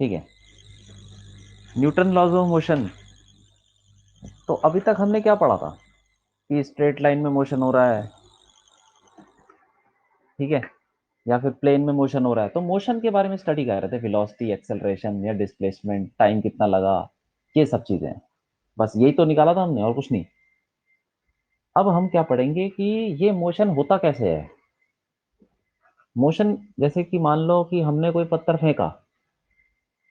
ठीक है। Newton laws of motion, तो अभी तक हमने क्या पढ़ा था कि स्ट्रेट लाइन में मोशन हो रहा है, ठीक है, या फिर प्लेन में मोशन हो रहा है। तो मोशन के बारे में स्टडी कर रहे थे, वेलोसिटी, एक्सेलरेशन या डिस्प्लेसमेंट, टाइम कितना लगा, ये सब चीजें। बस यही तो निकाला था हमने और कुछ नहीं। अब हम क्या पढ़ेंगे कि ये मोशन होता कैसे है। मोशन, जैसे कि मान लो कि हमने कोई पत्थर फेंका,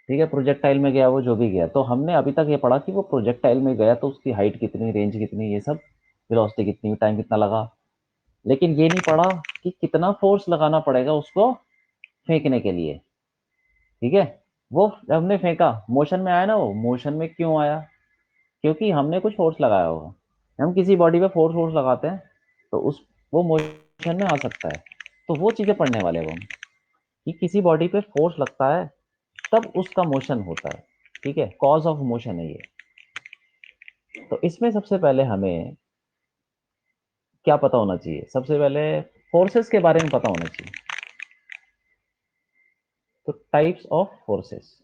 ठीक है, प्रोजेक्टाइल में गया, वो जो भी गया, तो हमने अभी तक ये पढ़ा कि वो प्रोजेक्टाइल में गया तो उसकी हाइट कितनी, रेंज कितनी, ये सब, वेलोसिटी कितनी, टाइम कितना लगा। लेकिन ये नहीं पढ़ा कि कितना फोर्स लगाना पड़ेगा उसको फेंकने के लिए, ठीक है। वो जब हमने फेंका, मोशन में आया ना, वो मोशन में क्यों आया? क्योंकि हमने कुछ फोर्स लगाया होगा। हम किसी बॉडी पे फोर्स फोर्स लगाते हैं तो उस वो मोशन में आ सकता है। तो वो चीजें पढ़ने वाले हैं अब हम, कि किसी बॉडी पे फोर्स लगता है तब उसका मोशन होता है, ठीक है, कॉज ऑफ मोशन है ये। तो इसमें सबसे पहले हमें क्या पता होना चाहिए? सबसे पहले फोर्सेस के बारे में पता होना चाहिए। तो टाइप्स ऑफ फोर्सेस,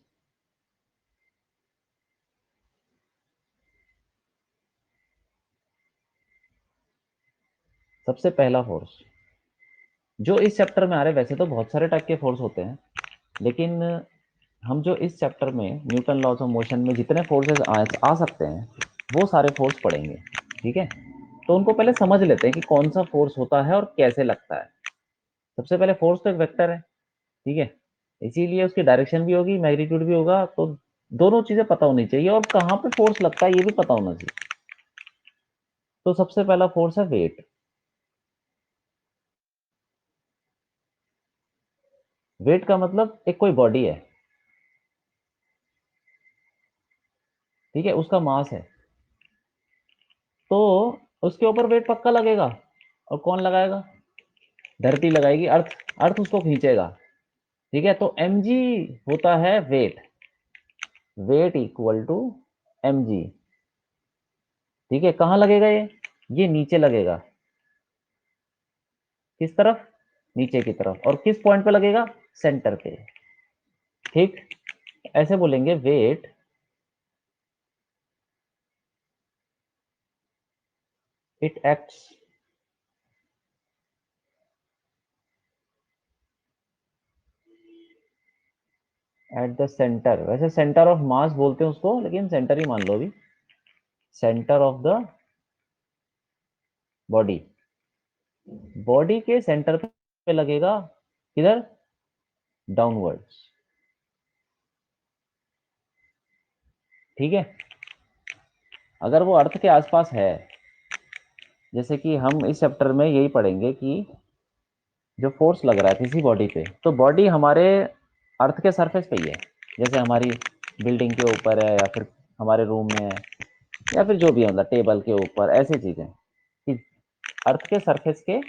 सबसे पहला फोर्स जो इस चैप्टर में आ रहे हैं, वैसे तो बहुत सारे टाइप के फोर्स होते हैं, लेकिन हम जो इस चैप्टर में न्यूटन लॉज ऑफ मोशन में जितने फोर्सेस आ सकते हैं वो सारे फोर्स पढ़ेंगे, ठीक है। तो उनको पहले समझ लेते हैं कि कौन सा फोर्स होता है और कैसे लगता है। सबसे पहले फोर्स तो एक वेक्टर है, ठीक है, इसीलिए उसकी डायरेक्शन भी होगी, मैग्नीट्यूड भी होगा। तो दोनों चीजें पता होनी चाहिए और कहाँ पे फोर्स लगता है ये भी पता होना चाहिए। तो सबसे पहला फोर्स है वेट। वेट का मतलब एक कोई बॉडी है, ठीक है, उसका मास है, तो उसके ऊपर वेट पक्का लगेगा। और कौन लगाएगा? धरती लगाएगी, अर्थ। अर्थ उसको खींचेगा, ठीक है। तो एम जी होता है weight. Weight equal to m g, ठीक है। कहाँ लगेगा ये नीचे लगेगा। किस तरफ? नीचे की तरफ। और किस पॉइंट पे लगेगा? सेंटर पे, ठीक। ऐसे बोलेंगे weight it acts at the centre. वैसे सेंटर ऑफ मास बोलते हैं उसको, लेकिन सेंटर ही मान लो अभी। Centre of the body, body के सेंटर पे लगेगा। किधर? डाउनवर्ड्स, ठीक है। अगर वो अर्थ के आसपास है, जैसे कि हम इस चैप्टर में यही पढ़ेंगे कि जो फोर्स लग रहा है किसी बॉडी पे, तो बॉडी हमारे अर्थ के सरफेस पे ही है। जैसे हमारी बिल्डिंग के ऊपर है, या फिर हमारे रूम में है, या फिर जो भी है, मतलब टेबल के ऊपर, ऐसी चीजें कि अर्थ के सरफेस के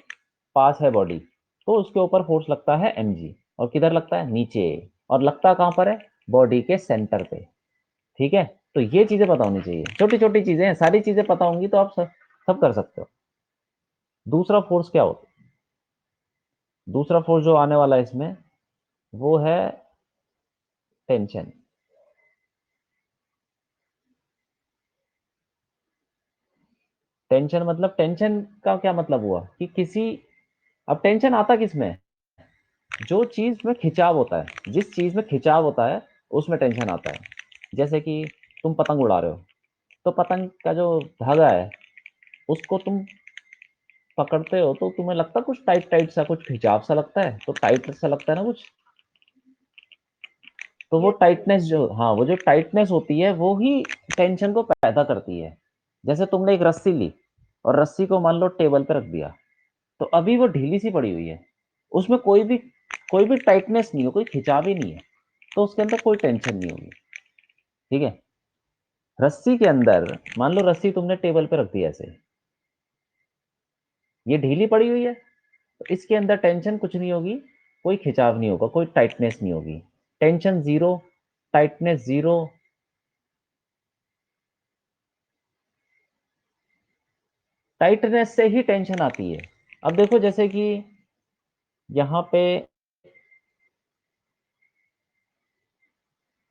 पास है बॉडी, तो उसके ऊपर फोर्स लगता है mg। और किधर लगता है? नीचे। और लगता कहाँ पर है? बॉडी के सेंटर पे, ठीक है। तो ये चीजें पता होनी चाहिए, छोटी छोटी चीजें हैं, सारी चीजें पता होंगी तो आप सब कर सकते हो। दूसरा फोर्स क्या होता है? दूसरा फोर्स जो आने वाला है इसमें, वो है टेंशन। टेंशन मतलब, टेंशन का क्या मतलब हुआ कि किसी, अब टेंशन आता किस में है? जो चीज में खिंचाव होता है, जिस चीज में खिंचाव होता है उसमें टेंशन आता है। जैसे कि तुम पतंग उड़ा रहे हो, तो पतंग का जो धागा है उसको तुम पकड़ते हो तो तुम्हें लगता है कुछ टाइट टाइट सा, कुछ खिंचाव सा लगता है, तो टाइट सा लगता है ना कुछ। तो वो टाइटनेस जो, हाँ, वो जो टाइटनेस होती है वो ही टेंशन को पैदा करती है। जैसे तुमने एक रस्सी ली और रस्सी को मान लो टेबल पे रख दिया, तो अभी वो ढीली सी पड़ी हुई है, उसमें कोई भी टाइटनेस नहीं हो, कोई खिंचाव ही नहीं है, तो उसके अंदर कोई टेंशन नहीं होगी, ठीक है। रस्सी के अंदर, मान लो रस्सी तुमने टेबल पे रख दी ऐसे, ये ढीली पड़ी हुई है, तो इसके अंदर टेंशन कुछ नहीं होगी, कोई खिंचाव नहीं होगा, कोई टाइटनेस नहीं होगी। Tension zero, tightness zero. Tightness से ही टेंशन आती है। अब देखो, जैसे कि यहाँ पे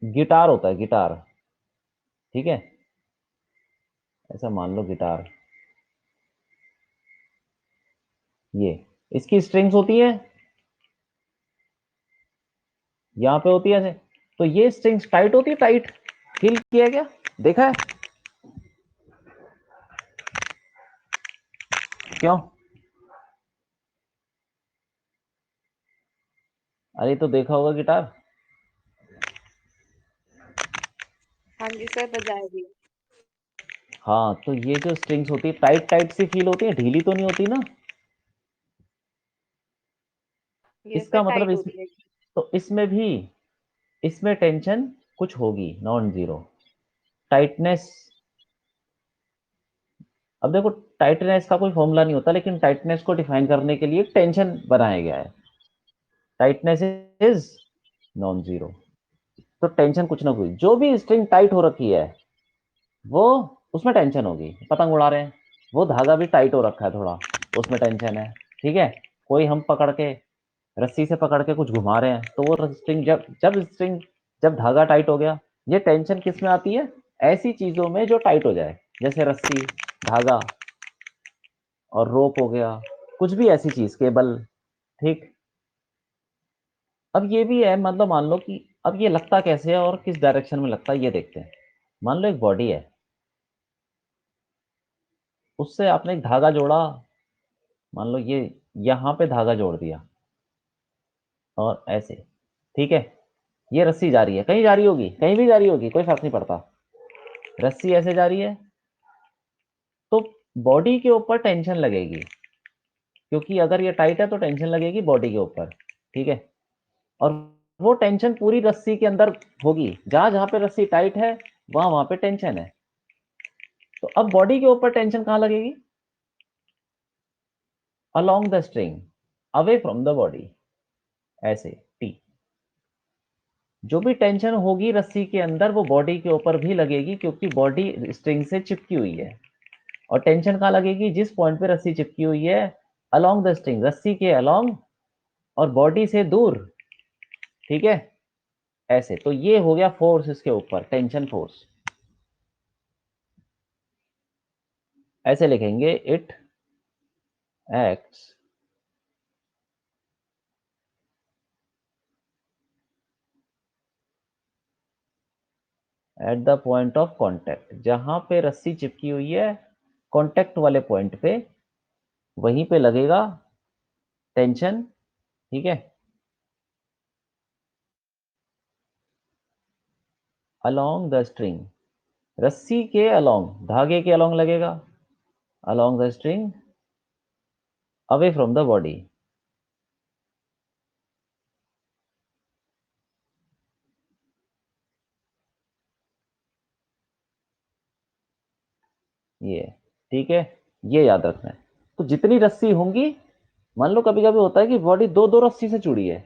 गिटार होता है, गिटार। ठीक है, ऐसा मान लो गिटार, ये इसकी स्ट्रिंग्स होती है, यहाँ पे होती है ऐसे। तो ये स्ट्रिंग्स टाइट होती है, टाइट। फील किया क्या, देखा है? क्यों? अरे तो देखा होगा गिटार। हाँ जी सर, बजाए भी। हाँ, तो ये जो स्ट्रिंग्स होती है टाइट टाइट सी फील होती है, ढीली तो नहीं होती ना। ये सर इसका मतलब टाइट इस, होती है। तो इसमें भी, इसमें टेंशन कुछ होगी, नॉन जीरो टाइटनेस। अब देखो, टाइटनेस का कोई फॉर्मूला नहीं होता, लेकिन टाइटनेस को डिफाइन करने के लिए टेंशन बनाया गया है। Tightness is non zero. तो टेंशन कुछ ना कुछ, जो भी स्ट्रिंग टाइट हो रखी है वो, उसमें टेंशन होगी। पतंग उड़ा रहे हैं, वो धागा भी टाइट हो रखा है थोड़ा, उसमें टेंशन है। ठीक है, कोई हम पकड़ के, रस्सी से पकड़ के कुछ घुमा रहे हैं, तो वो स्ट्रिंग जब जब स्ट्रिंग, जब धागा टाइट हो गया, ये टेंशन किस में आती है? ऐसी चीजों में जो टाइट हो जाए, जैसे रस्सी, धागा, और रोप हो गया, कुछ भी ऐसी चीज, केबल। ठीक। अब ये भी है, मतलब मान लो कि अब ये लगता कैसे है और किस डायरेक्शन में लगता है, ये देखते हैं। मान लो एक बॉडी है, उससे आपने एक धागा जोड़ा, मान लो ये, यहां पे धागा जोड़ दिया, और ऐसे। ठीक है, ये रस्सी जा रही है, कहीं जा रही होगी, कहीं भी जा रही होगी, कोई फर्क नहीं पड़ता। रस्सी ऐसे जा रही है, तो बॉडी के ऊपर टेंशन लगेगी, क्योंकि अगर ये टाइट है तो टेंशन लगेगी बॉडी के ऊपर। ठीक है, और वो टेंशन पूरी रस्सी के अंदर होगी, जहां जहां पे रस्सी टाइट है, वहां वहां पे टेंशन है। तो अब बॉडी के ऊपर टेंशन कहां लगेगी? Along the string, away from the body, ऐसे टी। जो भी टेंशन होगी रस्सी के अंदर, वो बॉडी के ऊपर भी लगेगी, क्योंकि बॉडी स्ट्रिंग से चिपकी हुई है। और टेंशन कहां लगेगी? जिस पॉइंट पे रस्सी चिपकी हुई है, अलोंग द स्ट्रिंग, रस्सी के अलोंग, और बॉडी से दूर। ठीक है, ऐसे। तो ये हो गया फोर्स इसके ऊपर, टेंशन फोर्स। ऐसे लिखेंगे, it acts at the point of contact, जहां पे रस्सी चिपकी हुई है, कांटेक्ट वाले पॉइंट पे, वहीं पे लगेगा टेंशन। ठीक है, अलोंग द स्ट्रिंग, रस्सी के अलोंग, धागे के अलोंग लगेगा, along the string, away from the body. ये, ठीक है, ये याद रखना है। तो जितनी रस्सी होंगी, मान लो कभी कभी होता है कि बॉडी दो दो रस्सी से जुड़ी है,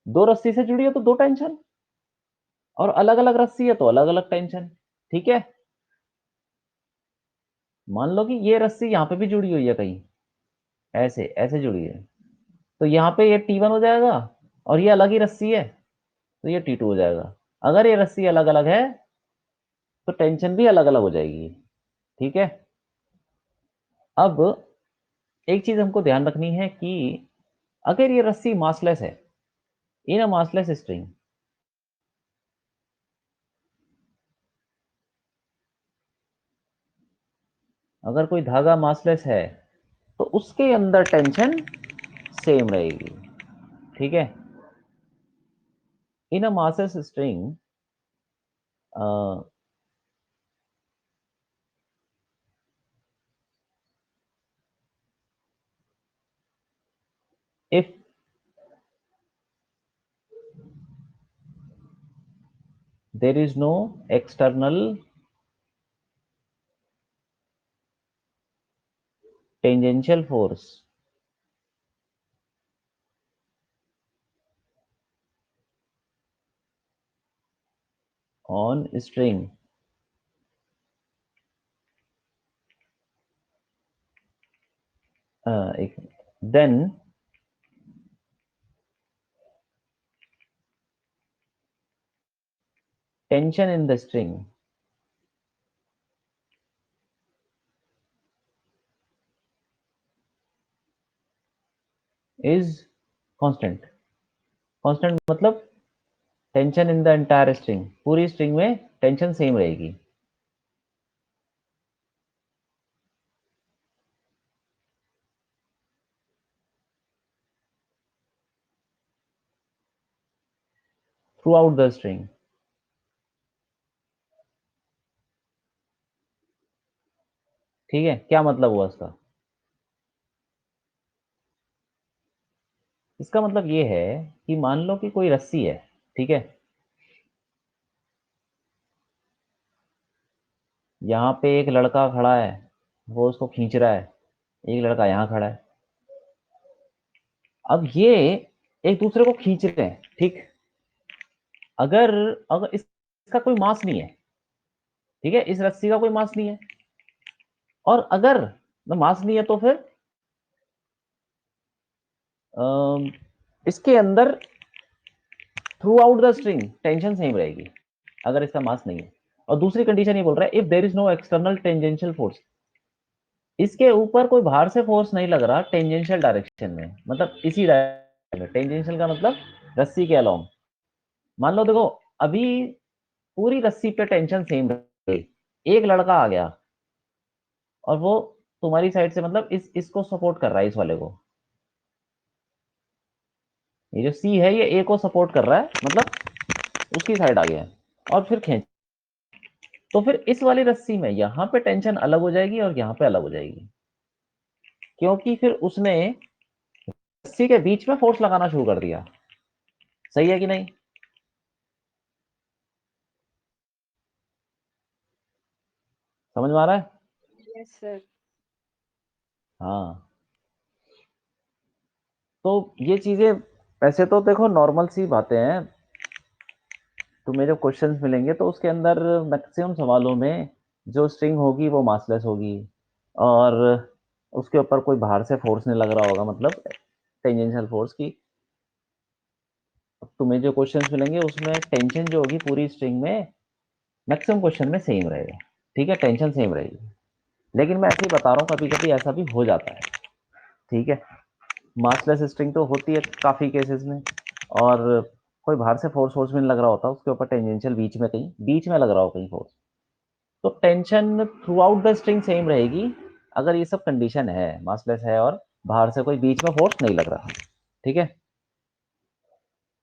दो रस्सी से जुड़ी है तो दो टेंशन, और अलग अलग रस्सी है तो अलग अलग टेंशन। ठीक है, मान लो कि ये रस्सी यहाँ पे भी जुड़ी हुई है कहीं, ऐसे ऐसे जुड़ी है, तो यहाँ पे ये T1 हो जाएगा, और ये अलग ही रस्सी है, तो ये T2 हो जाएगा। अगर ये रस्सी अलग अलग है, तो टेंशन भी अलग अलग हो जाएगी। ठीक है, अब एक चीज हमको ध्यान रखनी है कि अगर ये रस्सी मासलेस है, इन अ मासलेस स्ट्रिंग, अगर कोई धागा मासलेस है, तो उसके अंदर टेंशन सेम रहेगी। ठीक है, in a massless string, if there is no external tangential force on string, then tension in the string is constant. Constant मतलब tension in the entire string, पूरी स्ट्रिंग में टेंशन सेम रहेगी। Throughout the string. ठीक है, क्या मतलब हुआ इसका? इसका मतलब ये है कि मान लो कि कोई रस्सी है, ठीक है, यहाँ पे एक लड़का खड़ा है, वो उसको खींच रहा है, एक लड़का यहाँ खड़ा है। अब ये एक दूसरे को खींच रहे हैं, ठीक। अगर अगर इसका कोई मास नहीं है, ठीक है, इस रस्सी का कोई मास नहीं है, और अगर मास नहीं है तो फिर इसके अंदर through out the string tension same रहेगी, अगर इसका मास नहीं है। और दूसरी कंडीशन ये बोल रहा है if there is no external tangential force, इसके ऊपर कोई बाहर से फोर्स नहीं लग रहा टेंजेंशियल डायरेक्शन में, मतलब इसी डायरेक्शन में। टेंजेंशियल का मतलब रस्सी के अलोंग। मान लो देखो, अभी पूरी रस्सी पे टेंशन सेम रही, एक लड़का आ गया और वो तुम्हारी साइड से, मतलब इसको सपोर्ट कर रहा है, इस वाले को। ये जो सी है ये ए को सपोर्ट कर रहा है, मतलब उसकी साइड आ गया है, और फिर खींच। तो फिर इस वाली रस्सी में यहाँ पे टेंशन अलग हो जाएगी और यहाँ पे अलग हो जाएगी, क्योंकि फिर उसने रस्सी के बीच में फोर्स लगाना शुरू कर दिया। सही है कि नहीं? समझ में आ रहा है? Yes sir. हाँ। तो ये चीजें वैसे तो देखो नॉर्मल सी बातें हैं, तुम्हें जो क्वेश्चंस मिलेंगे तो उसके अंदर मैक्सिमम सवालों में जो स्ट्रिंग होगी वो मासलेस होगी, और उसके ऊपर कोई बाहर से फोर्स नहीं लग रहा होगा, मतलब टेंजेंशियल फोर्स की। तुम्हें जो क्वेश्चंस मिलेंगे उसमें टेंशन जो होगी पूरी स्ट्रिंग में मैक्सिमम क्वेश्चन में सेम रहेगा। ठीक है, टेंशन सेम रहेगी। लेकिन मैं ऐसे ही बता रहा हूँ, कभी कभी ऐसा भी हो जाता है। ठीक है, मासलेस स्ट्रिंग तो होती है काफी केसेस में, और कोई बाहर से फोर्स फोर्स भी नहीं लग रहा होता उसके ऊपर, टेंजेंशियल बीच में कहीं बीच में लग रहा हो कहीं फोर्स, तो tension through out the string same रहेगी, अगर ये सब कंडीशन है, मासलेस है और बाहर से कोई बीच में फोर्स नहीं लग रहा। ठीक है,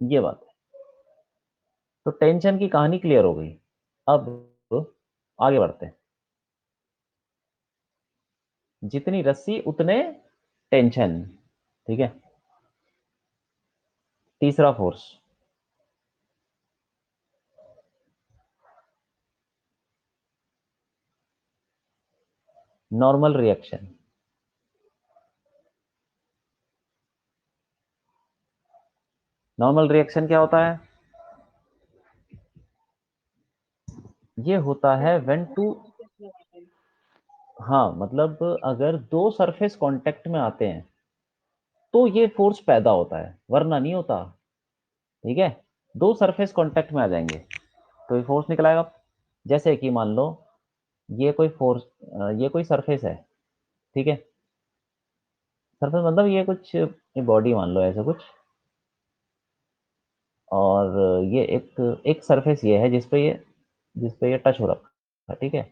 ये बात है। तो टेंशन की कहानी क्लियर हो गई। अब आगे बढ़ते हैं। जितनी रस्सी उतने टेंशन। ठीक है, तीसरा force, normal reaction. Normal reaction क्या होता है? ये होता है व्हेन टू, हाँ मतलब अगर दो सरफेस कांटेक्ट में आते हैं तो ये फोर्स पैदा होता है, वरना नहीं होता। ठीक है, दो सरफेस कांटेक्ट में आ जाएंगे तो ये फोर्स निकल आएगा। जैसे कि मान लो ये कोई फोर्स, ये कोई सरफेस है, ठीक है, सरफेस मतलब ये कुछ, ये बॉडी मान लो ऐसा कुछ, और ये एक एक सरफेस ये है जिस पे ये टच हो रखा है। ठीक है,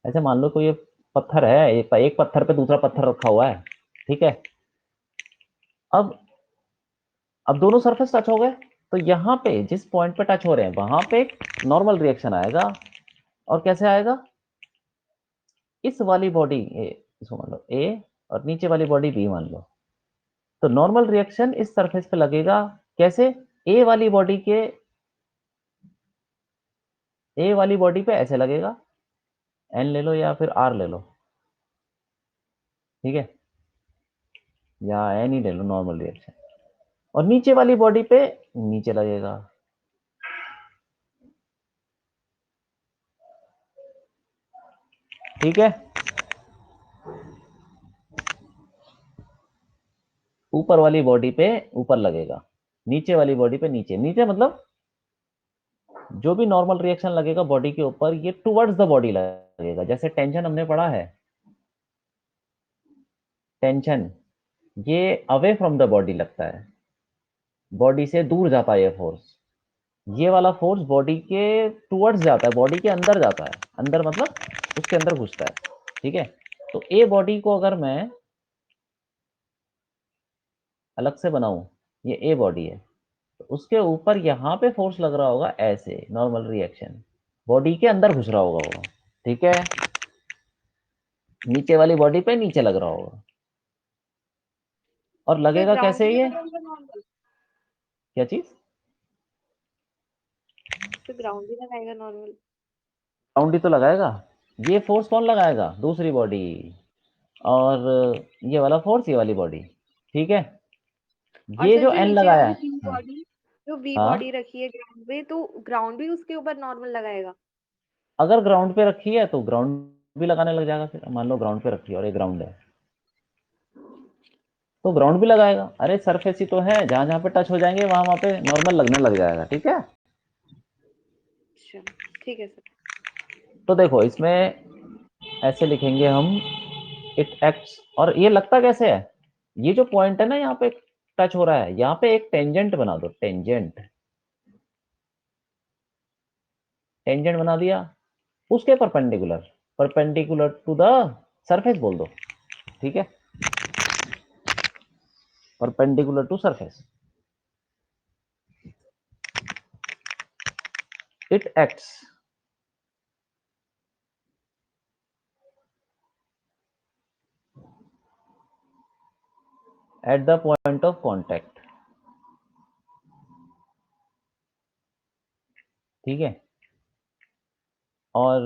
ऐसे मान लो कोई ये पत्थर है, एक पत्थर पे दूसरा पत्थर रखा हुआ है। ठीक है, अब अब दोनों सरफेस टच हो गए, तो यहाँ पे जिस पॉइंट पे टच हो रहे हैं वहां पे एक नॉर्मल रिएक्शन आएगा। और कैसे आएगा? इस वाली बॉडी ए, इसको मान लो ए, और नीचे वाली बॉडी बी मान लो, तो नॉर्मल रिएक्शन इस सरफेस पे लगेगा। कैसे? ए वाली बॉडी के, ए वाली बॉडी पे ऐसे लगेगा, एन ले लो या फिर आर ले लो। ठीक है, या एन ही ले लो, नॉर्मल रिएक्शन। और नीचे वाली बॉडी पे नीचे लगेगा। ठीक है, ऊपर वाली बॉडी पे ऊपर लगेगा, नीचे वाली बॉडी पे नीचे। नीचे मतलब जो भी नॉर्मल रिएक्शन लगेगा बॉडी के ऊपर, ये टुवर्ड्स द बॉडी लगेगा। जैसे टेंशन हमने पढ़ा है, टेंशन ये अवे फ्रॉम द बॉडी लगता है, बॉडी से दूर जाता है ये फोर्स। ये वाला फोर्स बॉडी के टुवर्ड्स जाता है, बॉडी के अंदर जाता है, अंदर मतलब उसके अंदर घुसता है। ठीक है, तो ए बॉडी को अगर मैं अलग से बनाऊं, ये ए बॉडी है, तो उसके ऊपर यहाँ पे फोर्स लग रहा होगा ऐसे, नॉर्मल रिएक्शन, बॉडी के अंदर घुस रहा होगा वो। ठीक है, नीचे वाली बॉडी पे नीचे लग रहा होगा। और फिर लगेगा ग्राउंड कैसे भी ये, लगाएंगे नॉर्मल? क्या चीज? फिर ग्राउंड भी लगाएगा नॉर्मल? ग्राउंड ही तो लगाएगा। ये फोर्स कौन लगाएगा? दूसरी बॉडी। और ये वाला फोर्स ये वाली बॉडी। ठीक है, और ये सर जो जो एन नीचे लगाया वाली है। बी बॉडी, जो बी हाँ, बॉडी रखी है ग्राउंड पे, तो ग्राउंड भी उसके ऊपर नॉर्मल लगाएगा? अगर ग्राउंड पे रखी है तो ग्राउंड भी लगाने लग जाएगा। फिर मान लो ग्राउंड पे रखी है और ये ग्राउंड है, तो ग्राउंड भी लगाएगा। अरे सरफेस ही तो है, जहां जहां पे टच हो जाएंगे वहां वहां पे नॉर्मल लगने लग जाएगा। ठीक है, अच्छा, ठीक है सर। तो देखो इसमें ऐसे लिखेंगे हम, इट एक्ट्स। और ये लगता कैसे है, ये जो पॉइंट है ना यहाँ पे टच हो रहा है, यहाँ पे एक टेंजेंट बना दो, टेंजेंट। टेंजेंट बना दिया, उसके perpendicular, perpendicular to the surface बोल दो। ठीक है, perpendicular to surface, it acts at the point of contact. ठीक है, और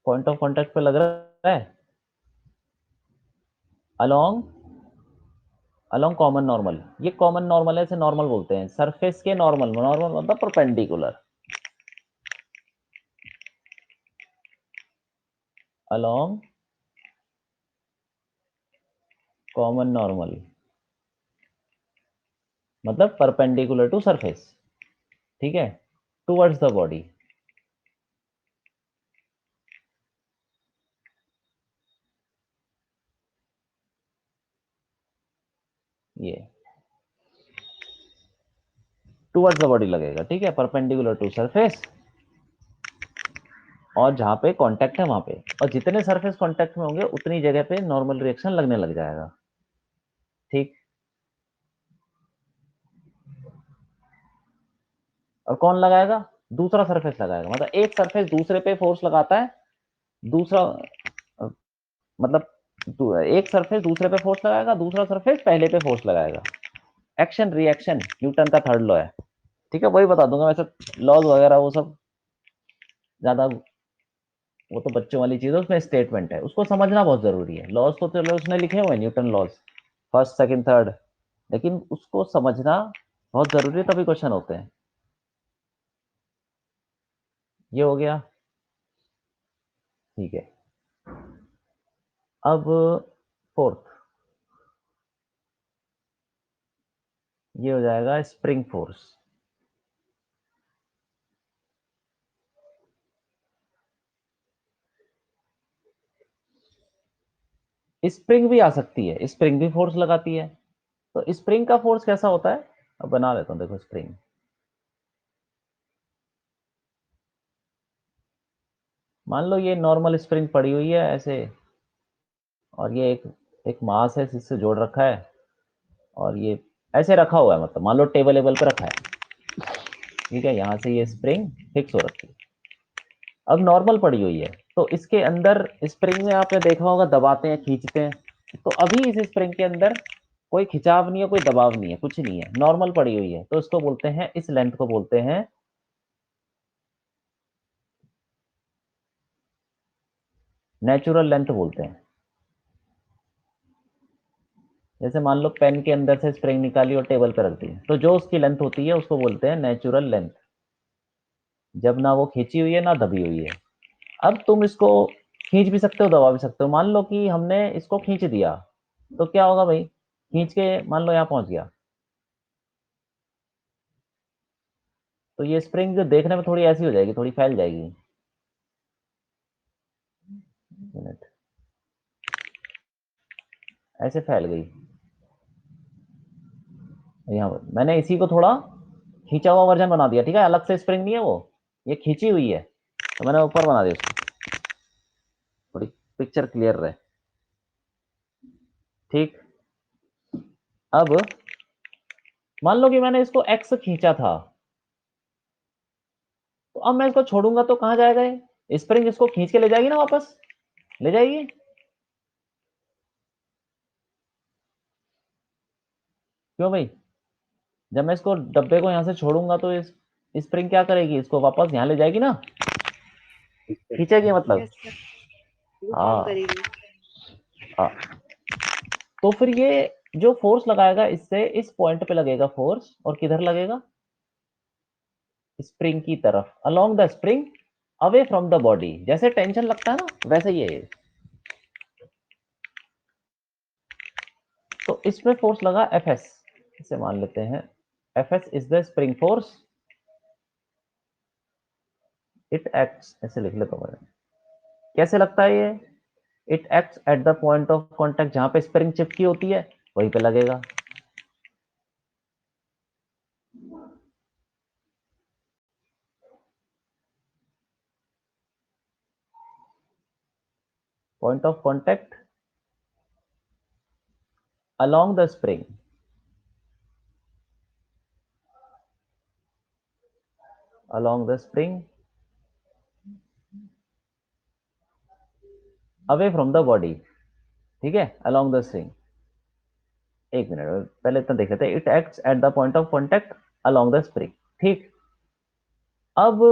पॉइंट ऑफ कॉन्टैक्ट पे लग रहा है अलोंग, अलोंग कॉमन नॉर्मल। ये कॉमन नॉर्मल है, इसे नॉर्मल बोलते हैं। सरफेस के नॉर्मल, नॉर्मल मतलब परपेंडिकुलर, अलोंग कॉमन नॉर्मल मतलब परपेंडिकुलर टू सरफेस। ठीक है, टुवर्ड्स द बॉडी। ये टुवर्ड्स द बॉडी लगेगा। ठीक है, परपेंडिकुलर टू सरफेस, और जहां पे कांटेक्ट है वहां पे, और जितने सरफेस कांटेक्ट में होंगे उतनी जगह पे नॉर्मल रिएक्शन लगने लग जाएगा। ठीक, और कौन लगाएगा? दूसरा सरफेस लगाएगा। मतलब एक सरफेस दूसरे पे फोर्स लगाता है, दूसरा मतलब एक सरफेस दूसरे पे फोर्स लगाएगा, दूसरा सरफेस पहले पे फोर्स लगाएगा। एक्शन रिएक्शन न्यूटन का थर्ड लॉ है। ठीक है, वही बता दूंगा वैसे, लॉज वगैरह वो सब ज्यादा, वो तो बच्चों वाली चीज है, उसमें स्टेटमेंट है, उसको समझना बहुत जरूरी है। लॉज तो चलो उसने लिखे हुए हैं, Newton laws, first second third, लेकिन उसको समझना बहुत जरूरी है, तभी क्वेश्चन होते हैं। ये हो गया। ठीक है, अब फोर्थ, ये हो जाएगा स्प्रिंग फोर्स। स्प्रिंग भी आ सकती है, स्प्रिंग भी फोर्स लगाती है। तो स्प्रिंग का फोर्स कैसा होता है, अब बना लेता हूं, देखो स्प्रिंग। मान लो ये नॉर्मल स्प्रिंग पड़ी हुई है ऐसे, और ये एक मास है जिससे जोड़ रखा है, और ये ऐसे रखा हुआ है, मतलब मान लो टेबल लेवल पे रखा है। ठीक है, यहाँ से ये स्प्रिंग फिक्स हो रखी है, अब नॉर्मल पड़ी हुई है। तो इसके अंदर स्प्रिंग में आपने देखा होगा दबाते हैं खींचते हैं, तो अभी इस स्प्रिंग के अंदर कोई खिंचाव नहीं है, कोई दबाव नहीं है, कुछ नहीं है, नॉर्मल पड़ी हुई है। तो इसको बोलते हैं, इस लेंथ को बोलते हैं नेचुरल लेंथ बोलते हैं। जैसे मान लो पेन के अंदर से स्प्रिंग निकाली और टेबल पर रख दी, तो जो उसकी लेंथ होती है उसको बोलते हैं नेचुरल लेंथ, जब ना वो खींची हुई है ना दबी हुई है। अब तुम इसको खींच भी सकते हो, दबा भी सकते हो। मान लो कि हमने इसको खींच दिया, तो क्या होगा भाई, खींच के मान लो यहाँ पहुंच गया, तो ये स्प्रिंग देखने में थोड़ी ऐसी हो जाएगी, थोड़ी फैल जाएगी। मिनट, ऐसे फैल गई। यहाँ पर मैंने इसी को थोड़ा खींचा हुआ वर्जन बना दिया, ठीक है, अलग से स्प्रिंग नहीं है वो, ये खींची हुई है, तो मैंने ऊपर बना दिया उसको, थोड़ी पिक्चर क्लियर रहे। ठीक, अब मान लो कि मैंने इसको एक्स खींचा था, तो अब मैं इसको छोड़ूंगा तो कहां जाएगा ये स्प्रिंग? इसको खींच के ले जाएगी ना वापस, ले जाएगी। क्यों भाई? जब मैं इसको डब्बे को यहां से छोड़ूंगा तो इस स्प्रिंग क्या करेगी, इसको वापस यहां ले जाएगी ना, खींचेगी मतलब। यस सर, वो काम हाँ करेगी। हाँ। तो फिर ये जो फोर्स लगाएगा इससे इस पॉइंट पे लगेगा फोर्स, और किधर लगेगा? स्प्रिंग की तरफ, along the spring, away from the body. जैसे टेंशन लगता है ना, वैसे ही है ये। तो इसमें फोर्स लगा एफ एस, इसे मान लेते हैं F S is the spring force. It acts, ऐसे लिख लेता हूं मैं, कैसे लगता है ये? It acts at the point of contact, जहां पे स्प्रिंग चिपकी होती है वहीं पे लगेगा। Point of contact along the spring, along the spring away from the body, ठीक है, अलोंग द स्प्रिंग। एक मिनट, पहले इतना देख लेते हैं। It acts at the point of contact along the spring. ठीक, अब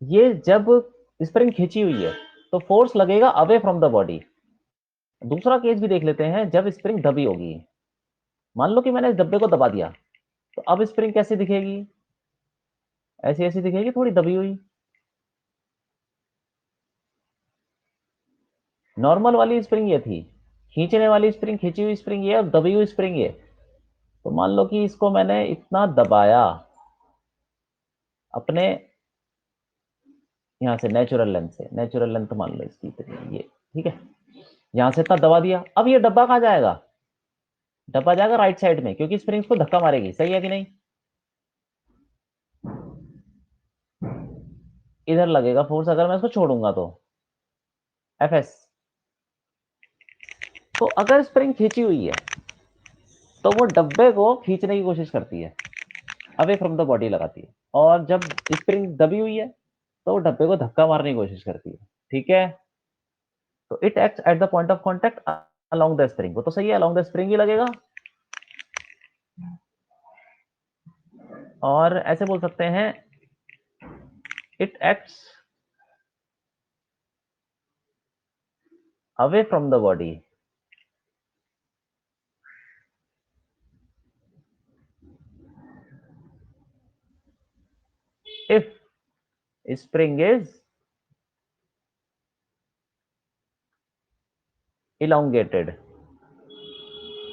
ये जब स्प्रिंग खींची हुई है तो फोर्स लगेगा अवे फ्रॉम द बॉडी। दूसरा केस भी देख लेते हैं, जब स्प्रिंग दबी होगी। मान लो कि मैंने इस डब्बे को दबा दिया, तो अब स्प्रिंग कैसे दिखेगी? ऐसी ऐसी दिखेगी, थोड़ी दबी हुई। नॉर्मल वाली स्प्रिंग ये थी, खींचने वाली स्प्रिंग, खींची हुई स्प्रिंग ये, और दबी हुई स्प्रिंग ये। तो मान लो कि इसको मैंने इतना दबाया अपने यहां से, नेचुरल लेंथ से, नेचुरल लेंथ मान लो इसकी इतनी, ये ठीक है, यहां से इतना दबा दिया। अब ये डब्बा कहां जाएगा? डब्बा जाएगा राइट साइड में, क्योंकि स्प्रिंग्स को धक्का मारेगी, सही है कि नहीं? इधर लगेगा फोर्स अगर मैं इसको छोड़ूंगा तो, एफ एस। तो अगर स्प्रिंग खींची हुई है तो वो डब्बे को खींचने की कोशिश करती है, अवे फ्रॉम द बॉडी लगाती है। और जब स्प्रिंग दबी हुई है तो वो डब्बे को धक्का मारने की कोशिश करती है, ठीक है। तो it acts at the point of contact along the spring, वो तो सही है, अलोंग द स्प्रिंग ही लगेगा। और ऐसे बोल सकते हैं, it acts away from the body if spring is elongated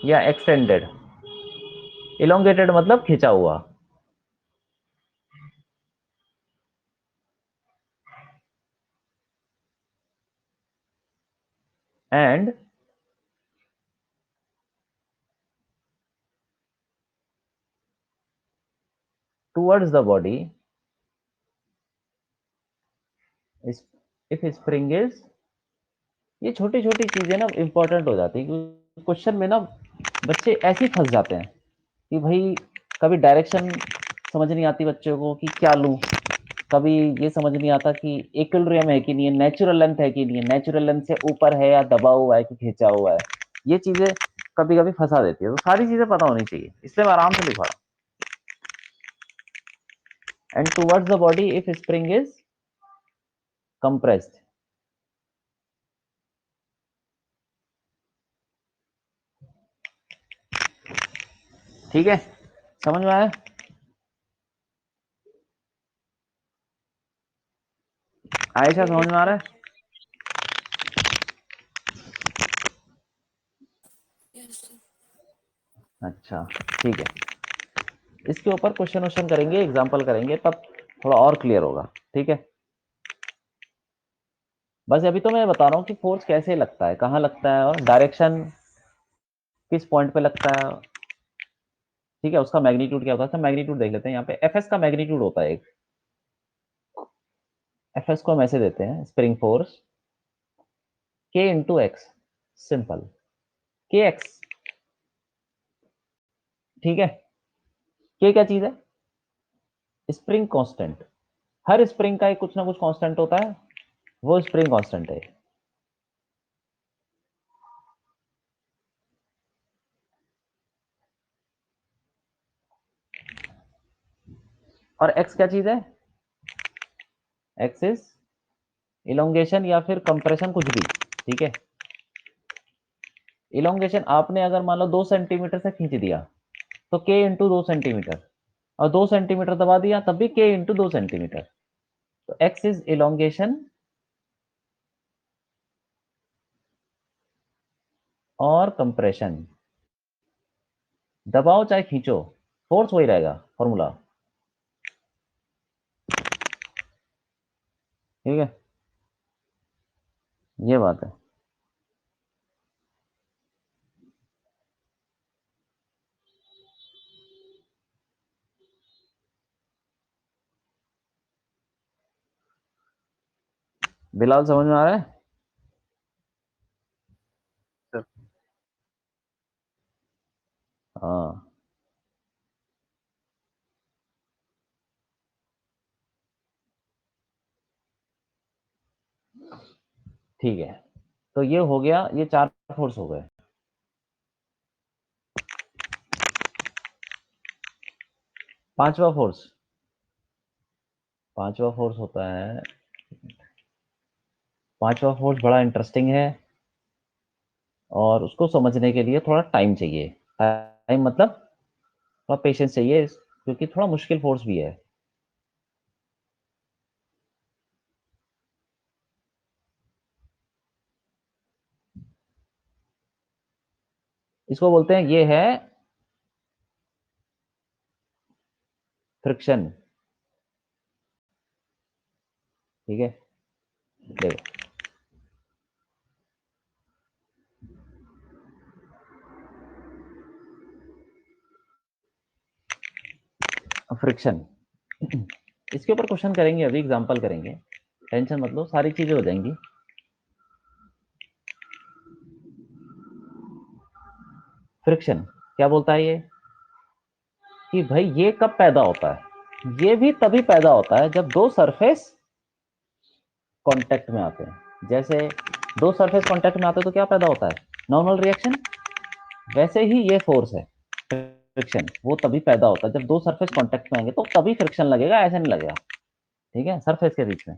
या एक्सटेंडेड। इलोंगेटेड मतलब खिंचा हुआ, and towards the body if spring is. ये छोटी छोटी चीजें ना इंपॉर्टेंट हो जाती है, क्योंकि क्वेश्चन में ना बच्चे ऐसे ही फंस जाते हैं कि भाई कभी डायरेक्शन समझ नहीं आती बच्चों को कि क्या लूं, कभी ये समझ नहीं आता कि इक्विलिब्रियम है कि नहीं है, नेचुरल लेंथ है कि नहीं है, नेचुरल लेंथ से ऊपर है या दबा हुआ है कि खींचा हुआ है। ये चीजें कभी कभी फंसा देती है, तो सारी चीजें पता होनी चाहिए, इसलिए मैं आराम से लिखा रहा हूं। And towards the body if spring is compressed. ठीक है, समझ में आया? आयशा ठीक है समझ में आ सर। रहा है? Yes sir. अच्छा ठीक है। इसके ऊपर क्वेश्चन करेंगे, एग्जाम्पल करेंगे, तब थोड़ा और क्लियर होगा। ठीक है, बस अभी तो मैं बता रहा हूँ कि फोर्स कैसे लगता है, कहाँ लगता है, और डायरेक्शन किस पॉइंट पे लगता है। ठीक है, उसका मैग्नीट्यूड क्या होता है, तो मैग्नीट्यूड देख लेते हैं। यहाँ पे एफएस का मैग्नीट्यूड होता है एक। एफएस को हम ऐसे देते हैं, स्प्रिंग फोर्स के इंटू एक्स, सिंपल, के एक्स। ठीक है, के क्या चीज है, स्प्रिंग कांस्टेंट। हर स्प्रिंग का एक कुछ ना कुछ कांस्टेंट होता है, वो स्प्रिंग कांस्टेंट है। और एक्स क्या चीज है, एक्स इज इलोंगेशन या फिर कंप्रेशन, कुछ भी। ठीक है, इलोंगेशन आपने अगर मान लो 2 सेंटीमीटर से खींच दिया तो के इंटू 2 सेंटीमीटर, और 2 सेंटीमीटर दबा दिया तब भी के इंटू 2 सेंटीमीटर। तो एक्स इज इलोंगेशन और कंप्रेशन। दबाओ चाहे खींचो, फोर्स वही रहेगा फॉर्मूला। ठीक है, ये बात है। बिलाल समझ में आ रहा है? सर। हाँ, ठीक है, तो ये हो गया, ये 4 फोर्स हो गए। पांचवा फोर्स, पांचवा फोर्स होता है, पांचवा फोर्स बड़ा इंटरेस्टिंग है, और उसको समझने के लिए थोड़ा टाइम चाहिए। टाइम मतलब थोड़ा पेशेंस चाहिए, क्योंकि थोड़ा मुश्किल फोर्स भी है। इसको बोलते हैं, ये है फ्रिक्शन। ठीक है, देखो, फ्रिक्शन। इसके ऊपर क्वेश्चन करेंगे, अभी एग्जांपल करेंगे, टेंशन मत लो, सारी चीजें हो जाएंगी। फ्रिक्शन क्या बोलता है ये, कि भाई ये कब पैदा होता है, ये भी तभी पैदा होता है जब दो सरफेस कांटेक्ट में आते हैं। जैसे दो सरफेस कांटेक्ट में आते हैं तो क्या पैदा होता है, नॉर्मल रिएक्शन। वैसे ही ये फोर्स है, फ्रिक्शन, वो तभी पैदा होता है जब दो सरफेस कांटेक्ट में आएंगे, तो तभी फ्रिक्शन लगेगा, ऐसे नहीं लगेगा। ठीक है, सरफेस के बीच में।